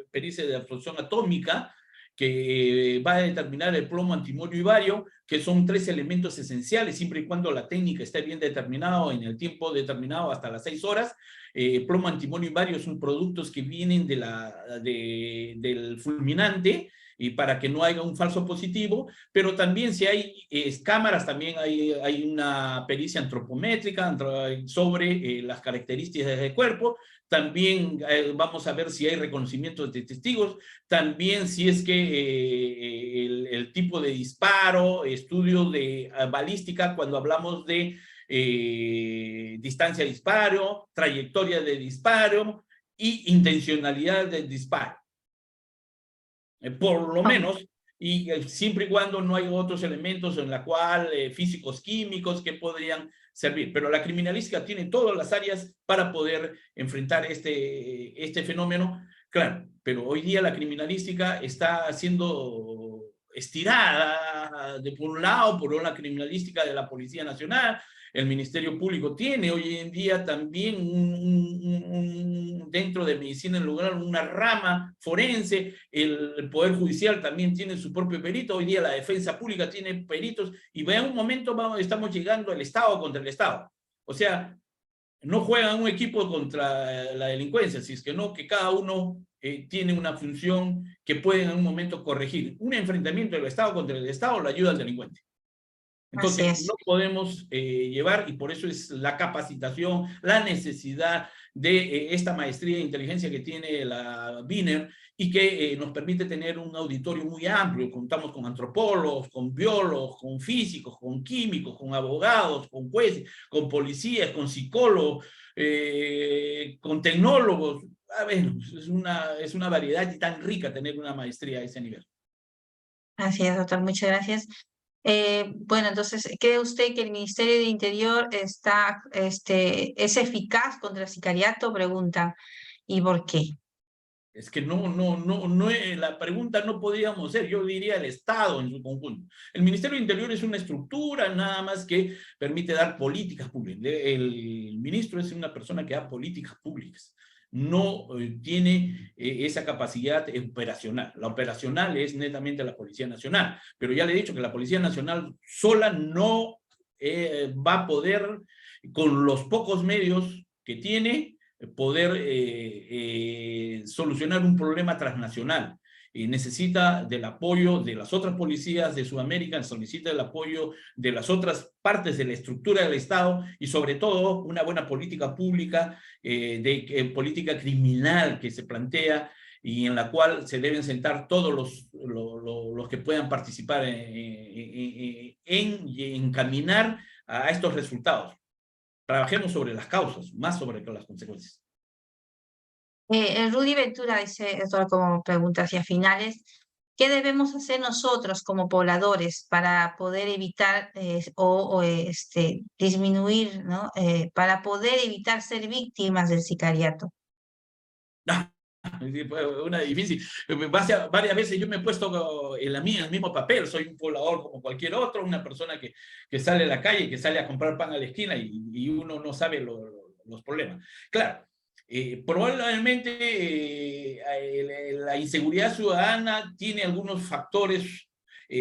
pericia de absorción atómica que va a determinar el plomo, antimonio y bario, que son 3 elementos esenciales, siempre y cuando la técnica esté bien determinada en el tiempo determinado hasta las 6 horas. Plomo, antimonio y bario son productos que vienen del fulminante, y para que no haya un falso positivo, pero también si hay cámaras, también hay una pericia antropométrica sobre las características del cuerpo. También vamos a ver si hay reconocimiento de testigos, también si es que el tipo de disparo, estudio de balística cuando hablamos de distancia de disparo, trayectoria de disparo y intencionalidad del disparo. Por lo menos, y siempre y cuando no hay otros elementos en la cual físicos, químicos que podrían servir. Pero la criminalística tiene todas las áreas para poder enfrentar este fenómeno, claro, pero hoy día la criminalística está siendo estirada por un lado, por una criminalística de la Policía Nacional. El Ministerio Público tiene hoy en día también dentro de medicina en lugar una rama forense, el Poder Judicial también tiene su propio perito, hoy día la Defensa Pública tiene peritos, y en un momento estamos llegando al Estado contra el Estado. O sea, no juegan un equipo contra la delincuencia, si es que no, que cada uno tiene una función que puede en un momento corregir. Un enfrentamiento del Estado contra el Estado lo ayuda al delincuente. Entonces, no podemos llevar, y por eso es la capacitación, la necesidad de esta maestría de inteligencia que tiene la BINER y que nos permite tener un auditorio muy amplio. Contamos con antropólogos, con biólogos, con físicos, con químicos, con abogados, con jueces, con policías, con psicólogos, con tecnólogos. Bueno, es una variedad tan rica tener una maestría a ese nivel. Así es, doctor, muchas gracias. Bueno, entonces, ¿cree usted que el Ministerio de Interior es eficaz contra el sicariato? Preguntan. ¿Y por qué? Es que no, la pregunta no podríamos ser, yo diría el Estado en su conjunto. El Ministerio de Interior es una estructura nada más que permite dar políticas públicas. El ministro es una persona que da políticas públicas. No tiene esa capacidad operacional. La operacional es netamente la Policía Nacional, pero ya le he dicho que la Policía Nacional sola no va a poder, con los pocos medios que tiene, poder solucionar un problema transnacional. y necesita del apoyo de las otras policías de Sudamérica, solicita el apoyo de las otras partes de la estructura del Estado y sobre todo una buena política pública, política criminal que se plantea y en la cual se deben sentar todos los que puedan participar en encaminar a estos resultados. Trabajemos sobre las causas, más sobre las consecuencias. Rudy Ventura dice, esto como preguntas ya finales, ¿qué debemos hacer nosotros como pobladores para poder evitar disminuir, ¿no? Para poder evitar ser víctimas del sicariato? Una difícil. Varias veces yo me he puesto en el mismo papel. Soy un poblador como cualquier otro, una persona que sale a la calle, que sale a comprar pan a la esquina y uno no sabe los problemas. Claro, probablemente la inseguridad ciudadana tiene algunos factores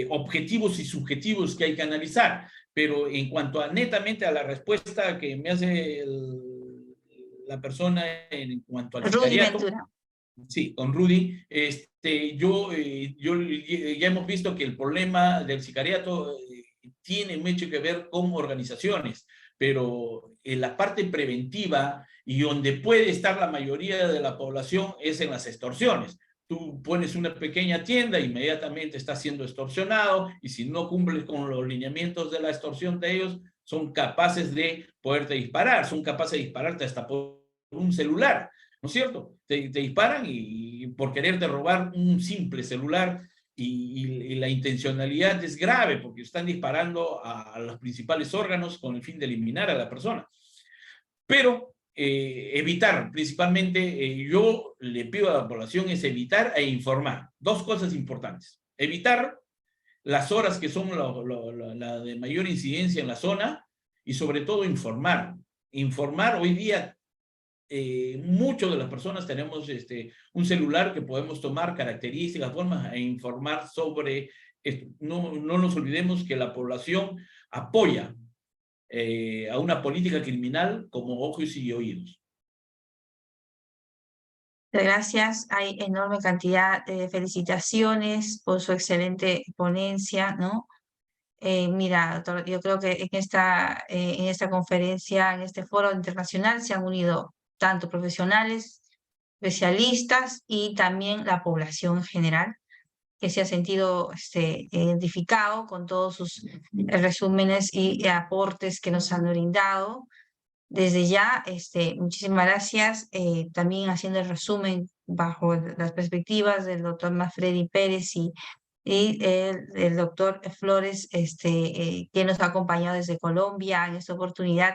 objetivos y subjetivos que hay que analizar, pero en cuanto a netamente a la respuesta que me hace la persona en cuanto al Rudy sicariato, Ventura. Sí, con Rudy, ya hemos visto que el problema del sicariato tiene mucho que ver con organizaciones, pero en la parte preventiva y donde puede estar la mayoría de la población es en las extorsiones. Tú pones una pequeña tienda, inmediatamente estás siendo extorsionado y si no cumples con los lineamientos de la extorsión de ellos, son capaces de poderte disparar, son capaces de dispararte hasta por un celular. ¿No es cierto? Te disparan y por quererte robar un simple celular y la intencionalidad es grave porque están disparando a los principales órganos con el fin de eliminar a la persona. Pero evitar, principalmente, yo le pido a la población es evitar e informar. Dos cosas importantes. Evitar las horas que son la de mayor incidencia en la zona y sobre todo informar. Informar hoy día muchas de las personas tenemos un celular que podemos tomar características, formas e informar sobre esto. No nos olvidemos que la población apoya a una política criminal como ojos y oídos. Gracias, hay enorme cantidad de felicitaciones por su excelente ponencia, ¿no? Mira, doctor, yo creo que en esta conferencia, en este foro internacional, se han unido tanto profesionales, especialistas y también la población en general, que se ha sentido identificado con todos sus resúmenes y aportes que nos han brindado. Desde ya, muchísimas gracias. También haciendo el resumen bajo las perspectivas del doctor Manfredi Pérez y el doctor Flores, que nos ha acompañado desde Colombia en esta oportunidad,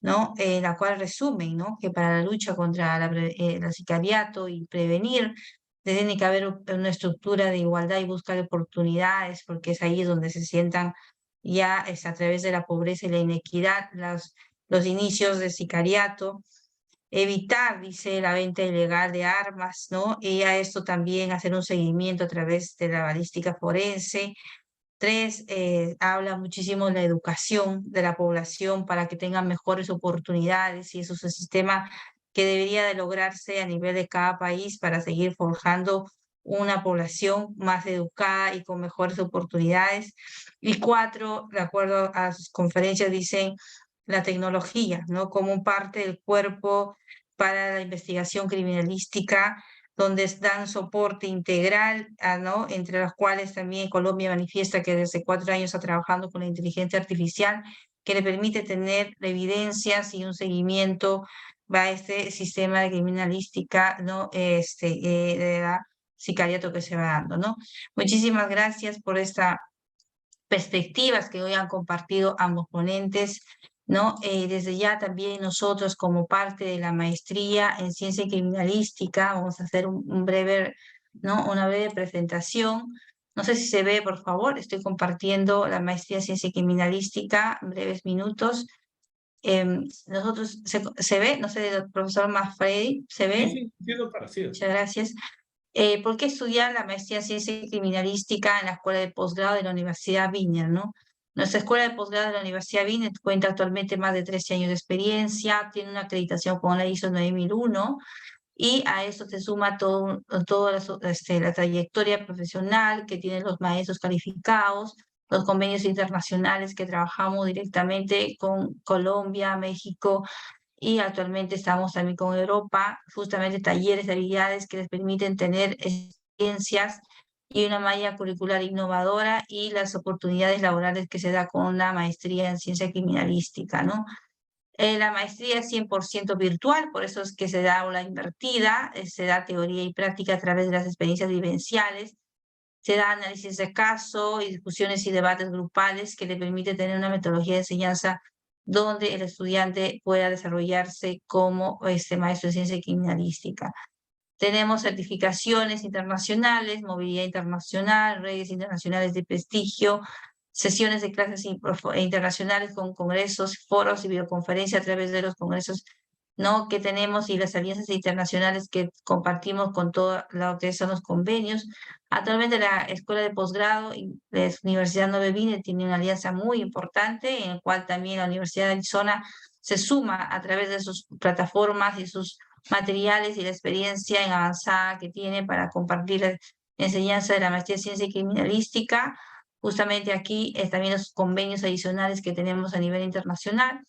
¿no? La cual resumen, ¿no? Que para la lucha contra el sicariato y prevenir, tiene que haber una estructura de igualdad y buscar oportunidades, porque es ahí donde se sientan ya a través de la pobreza y la inequidad los inicios del sicariato. Evitar, dice, la venta ilegal de armas, ¿no? Y a esto también hacer un seguimiento a través de la balística forense. 3, habla muchísimo de la educación de la población para que tengan mejores oportunidades y eso es un sistema que debería de lograrse a nivel de cada país para seguir forjando una población más educada y con mejores oportunidades. Y 4, de acuerdo a sus conferencias, dicen la tecnología, ¿no? Como parte del cuerpo para la investigación criminalística, donde dan soporte integral, ¿no? Entre las cuales también Colombia manifiesta que desde 4 años está trabajando con la inteligencia artificial, que le permite tener evidencias y un seguimiento a este sistema de criminalística, ¿no? De la sicariato que se va dando, ¿no? Muchísimas gracias por estas perspectivas que hoy han compartido ambos ponentes, ¿no? Desde ya también nosotros como parte de la maestría en ciencia criminalística vamos a hacer un breve, ¿no? Una breve presentación. No sé si se ve, por favor, estoy compartiendo la maestría en ciencia criminalística en breves minutos. Nosotros, ¿se ve? No sé, el profesor Manfredi, ¿se ve? Sí, doctora, sí. Muchas gracias. ¿Por qué estudiar la maestría en ciencia criminalística en la Escuela de Posgrado de la Universidad Wiener, ¿no? Nuestra Escuela de Posgrado de la Universidad Wiener cuenta actualmente más de 13 años de experiencia, tiene una acreditación con la ISO 9001 y a esto se suma toda la trayectoria profesional que tienen los maestros calificados, los convenios internacionales que trabajamos directamente con Colombia, México, y actualmente estamos también con Europa, justamente talleres de habilidades que les permiten tener experiencias y una malla curricular innovadora y las oportunidades laborales que se da con la maestría en ciencia criminalística, ¿no? La maestría es 100% virtual, por eso es que se da aula invertida, se da teoría y práctica a través de las experiencias vivenciales, se da análisis de caso y discusiones y debates grupales que le permite tener una metodología de enseñanza donde el estudiante pueda desarrollarse como maestro de ciencia criminalística. Tenemos certificaciones internacionales, movilidad internacional, redes internacionales de prestigio, sesiones de clases internacionales con congresos, foros y videoconferencias a través de los congresos, ¿no?, que tenemos y las alianzas internacionales que compartimos con todo lo que son los convenios. Actualmente la Escuela de Posgrado y la Universidad 9 Bine tiene una alianza muy importante en la cual también la Universidad de Arizona se suma a través de sus plataformas y sus materiales y la experiencia en avanzada que tiene para compartir la enseñanza de la maestría en ciencia criminalística. Justamente aquí también los convenios adicionales que tenemos a nivel internacional.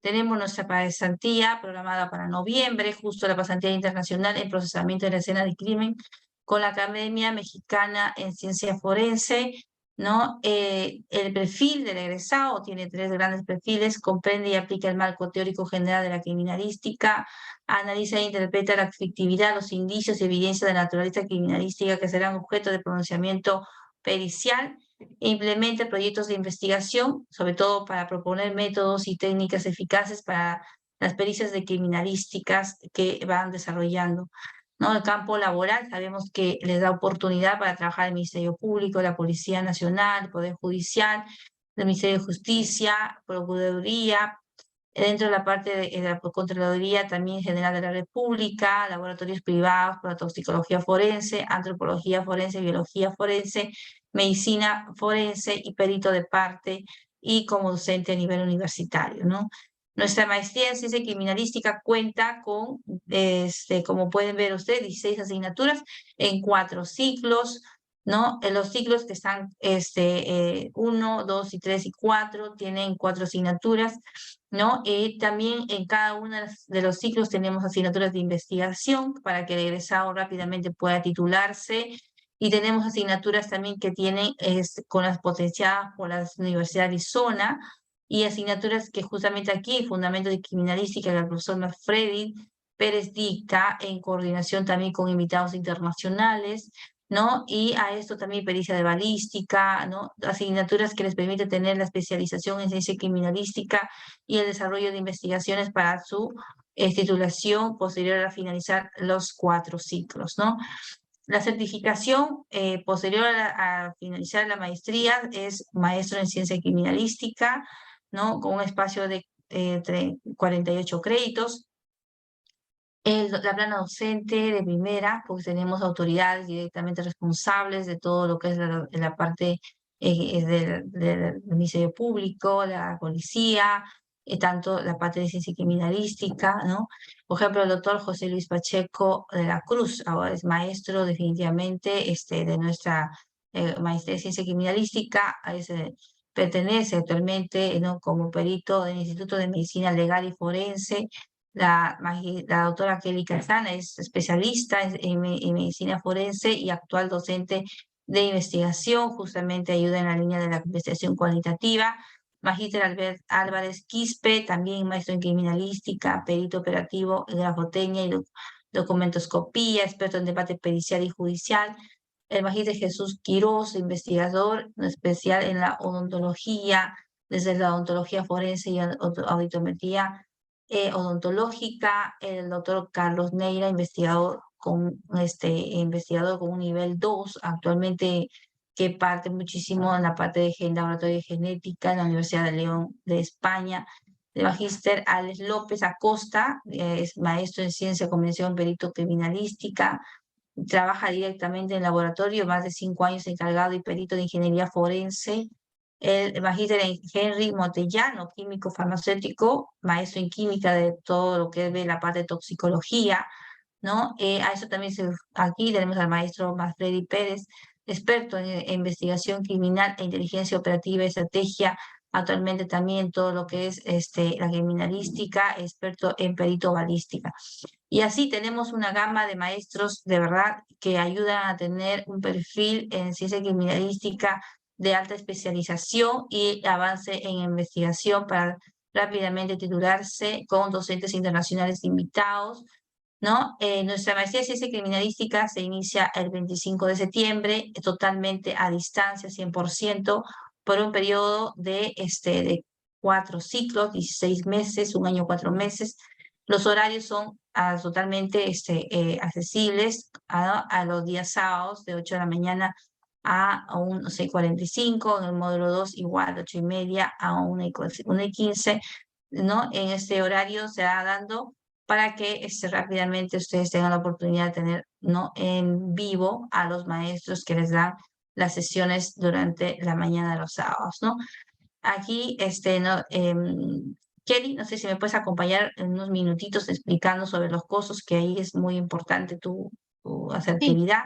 Tenemos nuestra pasantía programada para noviembre, justo la pasantía internacional en procesamiento de la escena de crimen con la Academia Mexicana en Ciencia Forense, ¿no? El perfil del egresado tiene 3 grandes perfiles: comprende y aplica el marco teórico general de la criminalística, analiza e interpreta la afectividad, los indicios y evidencias de la naturaleza criminalística que serán objeto de pronunciamiento pericial, e implementa proyectos de investigación, sobre todo para proponer métodos y técnicas eficaces para las pericias de criminalísticas que van desarrollando, ¿no? El campo laboral, sabemos que les da oportunidad para trabajar en el Ministerio Público, la Policía Nacional, el Poder Judicial, el Ministerio de Justicia, Procuraduría, dentro de la parte de la Contraloría también General de la República, laboratorios privados para toxicología forense, antropología forense, biología forense, medicina forense y perito de parte, y como docente a nivel universitario, ¿no? Nuestra maestría en ciencia criminalística cuenta con, como pueden ver ustedes, 16 asignaturas en 4 ciclos, ¿no? Los ciclos que están 1, 2 y 3 y 4 tienen 4 asignaturas, ¿no? Y también en cada uno de los ciclos tenemos asignaturas de investigación para que el egresado rápidamente pueda titularse, y tenemos asignaturas también que tienen con las potenciadas por la Universidad de Arizona, y asignaturas que justamente aquí, Fundamentos de Criminalística, que el profesor Manfredi Pérez dicta en coordinación también con invitados internacionales, ¿no? Y a esto también pericia de balística, ¿no? Asignaturas que les permiten tener la especialización en ciencia criminalística y el desarrollo de investigaciones para su titulación posterior a finalizar los 4 ciclos, ¿no? La certificación posterior a finalizar la maestría es maestro en ciencia criminalística, ¿no? Con un espacio de 48 créditos. La plana docente de primera, porque tenemos autoridades directamente responsables de todo lo que es la parte del Ministerio Público, la policía, tanto la parte de ciencia criminalística, ¿no? Por ejemplo, el doctor José Luis Pacheco de la Cruz, ahora es maestro definitivamente de nuestra maestría de ciencia criminalística, pertenece actualmente, ¿no?, como perito del Instituto de Medicina Legal y Forense. La doctora Kelly Casana es especialista en medicina forense y actual docente de investigación, justamente ayuda en la línea de la investigación cualitativa. Magíster Albert Álvarez Quispe, también maestro en criminalística, perito operativo en grafotecnia y documentoscopía, experto en debate pericial y judicial. El magíster Jesús Quiroz, investigador especial en la odontología, desde la odontología forense y auditometría odontológica. El doctor Carlos Neira, investigador con un nivel 2, actualmente, que parte muchísimo en la parte de laboratorio de genética en la Universidad de León de España. El magíster Alex López Acosta, es maestro en ciencia, convención, perito criminalística, trabaja directamente en laboratorio, más de 5 años encargado y perito de ingeniería forense. El magíster Henry Montellano, químico farmacéutico, maestro en química de todo lo que es la parte de toxicología, ¿no? A eso también aquí tenemos al maestro Manfredi Pérez, experto en investigación criminal e inteligencia operativa y estrategia, actualmente también todo lo que es la criminalística, experto en perito balística. Y así tenemos una gama de maestros de verdad que ayudan a tener un perfil en ciencia criminalística de alta especialización y avance en investigación para rápidamente titularse con docentes internacionales invitados, ¿no? Nuestra maestría de ciencia criminalística se inicia el 25 de septiembre, totalmente a distancia, 100%, por un periodo de 4 ciclos, 16 meses, un año, 4 meses. Los horarios son totalmente accesibles a los días sábados, de 8 de la mañana a 6:45, en el módulo 2 igual, 8:30 a 1:15, ¿no? En este horario se va dando para que rápidamente ustedes tengan la oportunidad de tener, ¿no?, en vivo a los maestros que les dan las sesiones durante la mañana de los sábados, ¿no? Aquí, no, Kelly, no sé si me puedes acompañar en unos minutitos explicando sobre los costos, que ahí es muy importante tu Sí, asertividad.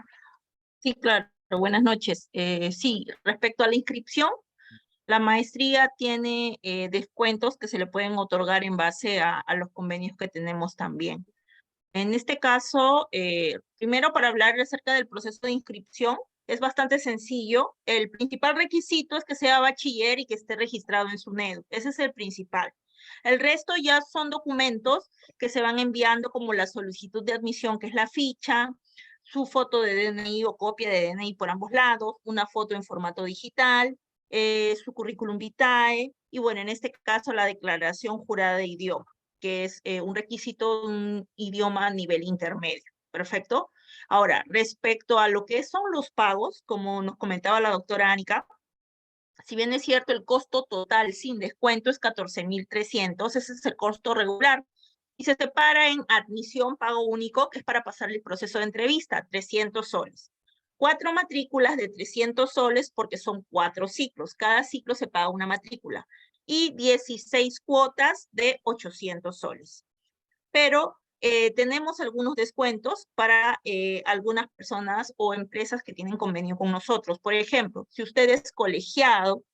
sí, claro. Buenas noches. Sí, respecto a la inscripción, la maestría tiene descuentos que se le pueden otorgar en base a los convenios que tenemos también. En este caso, primero para hablar acerca del proceso de inscripción, es bastante sencillo. El principal requisito es que sea bachiller y que esté registrado en SUNEDU. Ese es el principal. El resto ya son documentos que se van enviando como la solicitud de admisión, que es la ficha, su foto de DNI o copia de DNI por ambos lados, una foto en formato digital, su currículum vitae y bueno, en este caso la declaración jurada de idioma, que es un requisito de un idioma a nivel intermedio. Perfecto. Ahora, respecto a lo que son los pagos, como nos comentaba la doctora Ánica, si bien es cierto, el costo total sin descuento es 14.300, ese es el costo regular. Y se separa en admisión, pago único, que es para pasar el proceso de entrevista, 300 soles. 4 matrículas de 300 soles porque son 4 ciclos. Cada ciclo se paga una matrícula. Y 16 cuotas de 800 soles. Pero tenemos algunos descuentos para algunas personas o empresas que tienen convenio con nosotros. Por ejemplo, si usted es colegiado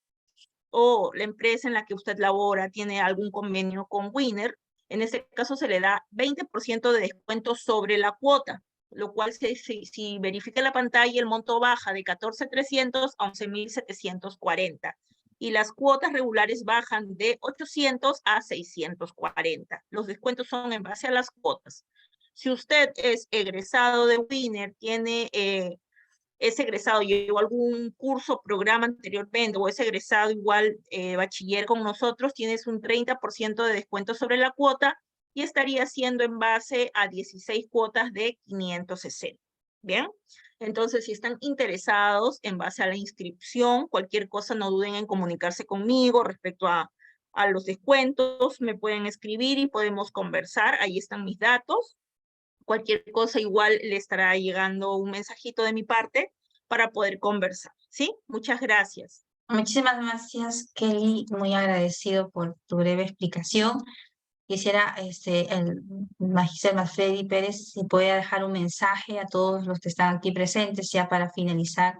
o la empresa en la que usted labora tiene algún convenio con Winner, en ese caso se le da 20% de descuento sobre la cuota, lo cual si verifica la pantalla, el monto baja de 14.300 a 11.740. Y las cuotas regulares bajan de 800 a 640. Los descuentos son en base a las cuotas. Si usted es egresado de Winner, es egresado, llevó algún curso, programa anteriormente, o es egresado igual bachiller con nosotros, tienes un 30% de descuento sobre la cuota y estaría siendo en base a 16 cuotas de 560. ¿Bien? Entonces, si están interesados en base a la inscripción, cualquier cosa no duden en comunicarse conmigo respecto a los descuentos, me pueden escribir y podemos conversar, ahí están mis datos. Cualquier cosa igual le estará llegando un mensajito de mi parte para poder conversar, ¿sí? Muchas gracias. Muchísimas gracias, Kelly, muy agradecido por tu breve explicación. Quisiera el magíster Manfredi Pérez si puede dejar un mensaje a todos los que están aquí presentes ya para finalizar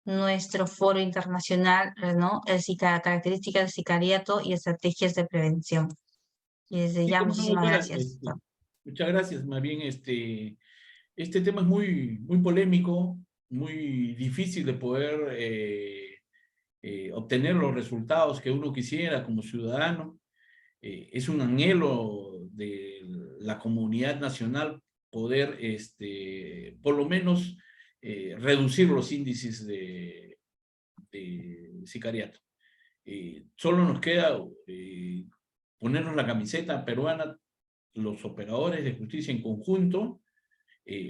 nuestro foro internacional, ¿no? Características del sicariato y estrategias de prevención. Y desde Sí, ya, cómo no, muchísimas doctora, gracias. muchas gracias. Más bien, este tema es muy, muy polémico, muy difícil de poder obtener los resultados que uno quisiera como ciudadano. Es un anhelo de la comunidad nacional poder, por lo menos, reducir los índices de sicariato. Solo nos queda ponernos la camiseta peruana, los operadores de justicia en conjunto,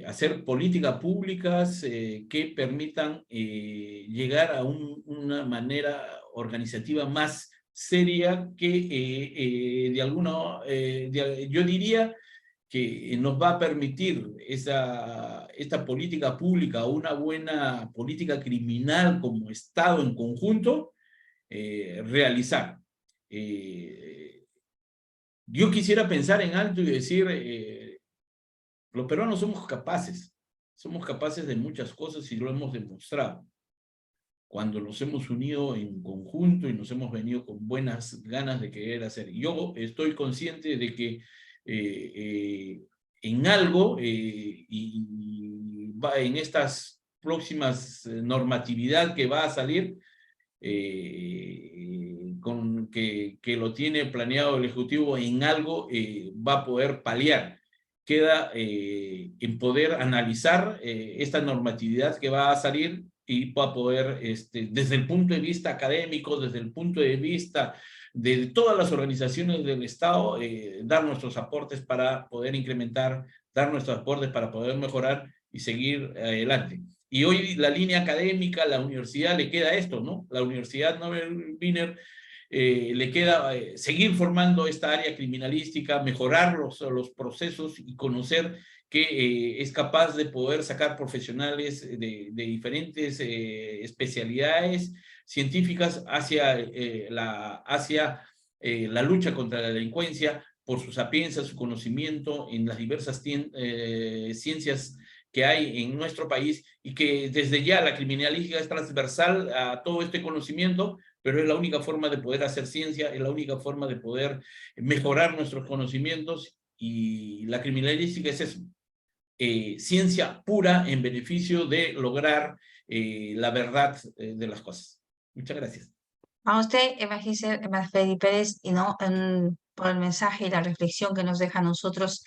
hacer políticas públicas que permitan llegar a una manera organizativa más seria que yo diría que nos va a permitir esta política pública, una buena política criminal como Estado en conjunto, realizar. Yo quisiera pensar en alto y decir, Los peruanos somos capaces de muchas cosas y lo hemos demostrado. Cuando nos hemos unido en conjunto y nos hemos venido con buenas ganas de querer hacer. Yo estoy consciente de que en algo, en estas próximas normatividad que va a salir, con que lo tiene planeado el Ejecutivo, en algo va a poder paliar. Queda en poder analizar esta normatividad que va a salir y va a poder, desde el punto de vista académico, desde el punto de vista de todas las organizaciones del Estado, dar nuestros aportes para poder incrementar, dar nuestros aportes para poder mejorar y seguir adelante. Y hoy la línea académica, la universidad le queda esto, ¿no? La Universidad Norbert Wiener le queda seguir formando esta área criminalística, mejorar los procesos y conocer que es capaz de poder sacar profesionales de diferentes especialidades científicas hacia la lucha contra la delincuencia por su sapiencia, su conocimiento en las diversas ciencias que hay en nuestro país, y que desde ya la criminalística es transversal a todo este conocimiento, pero es la única forma de poder hacer ciencia, es la única forma de poder mejorar nuestros conocimientos, y la criminalística es eso, ciencia pura en beneficio de lograr la verdad de las cosas. Muchas gracias. A usted, Evangelii Pérez, y no, por el mensaje y la reflexión que nos deja a nosotros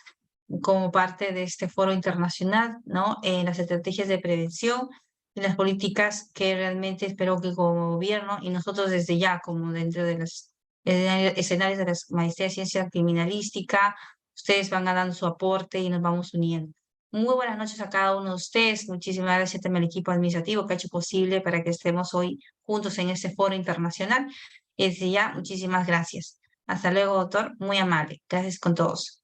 como parte de este foro internacional, ¿no? En las estrategias de prevención y las políticas que realmente espero que como gobierno y nosotros desde ya, como dentro de los escenarios de la maestría de ciencia criminalística, ustedes van dando su aporte y nos vamos uniendo. Muy buenas noches a cada uno de ustedes. Muchísimas gracias también al equipo administrativo que ha hecho posible para que estemos hoy juntos en este foro internacional. Y desde ya, muchísimas gracias. Hasta luego, doctor. Muy amable. Gracias con todos.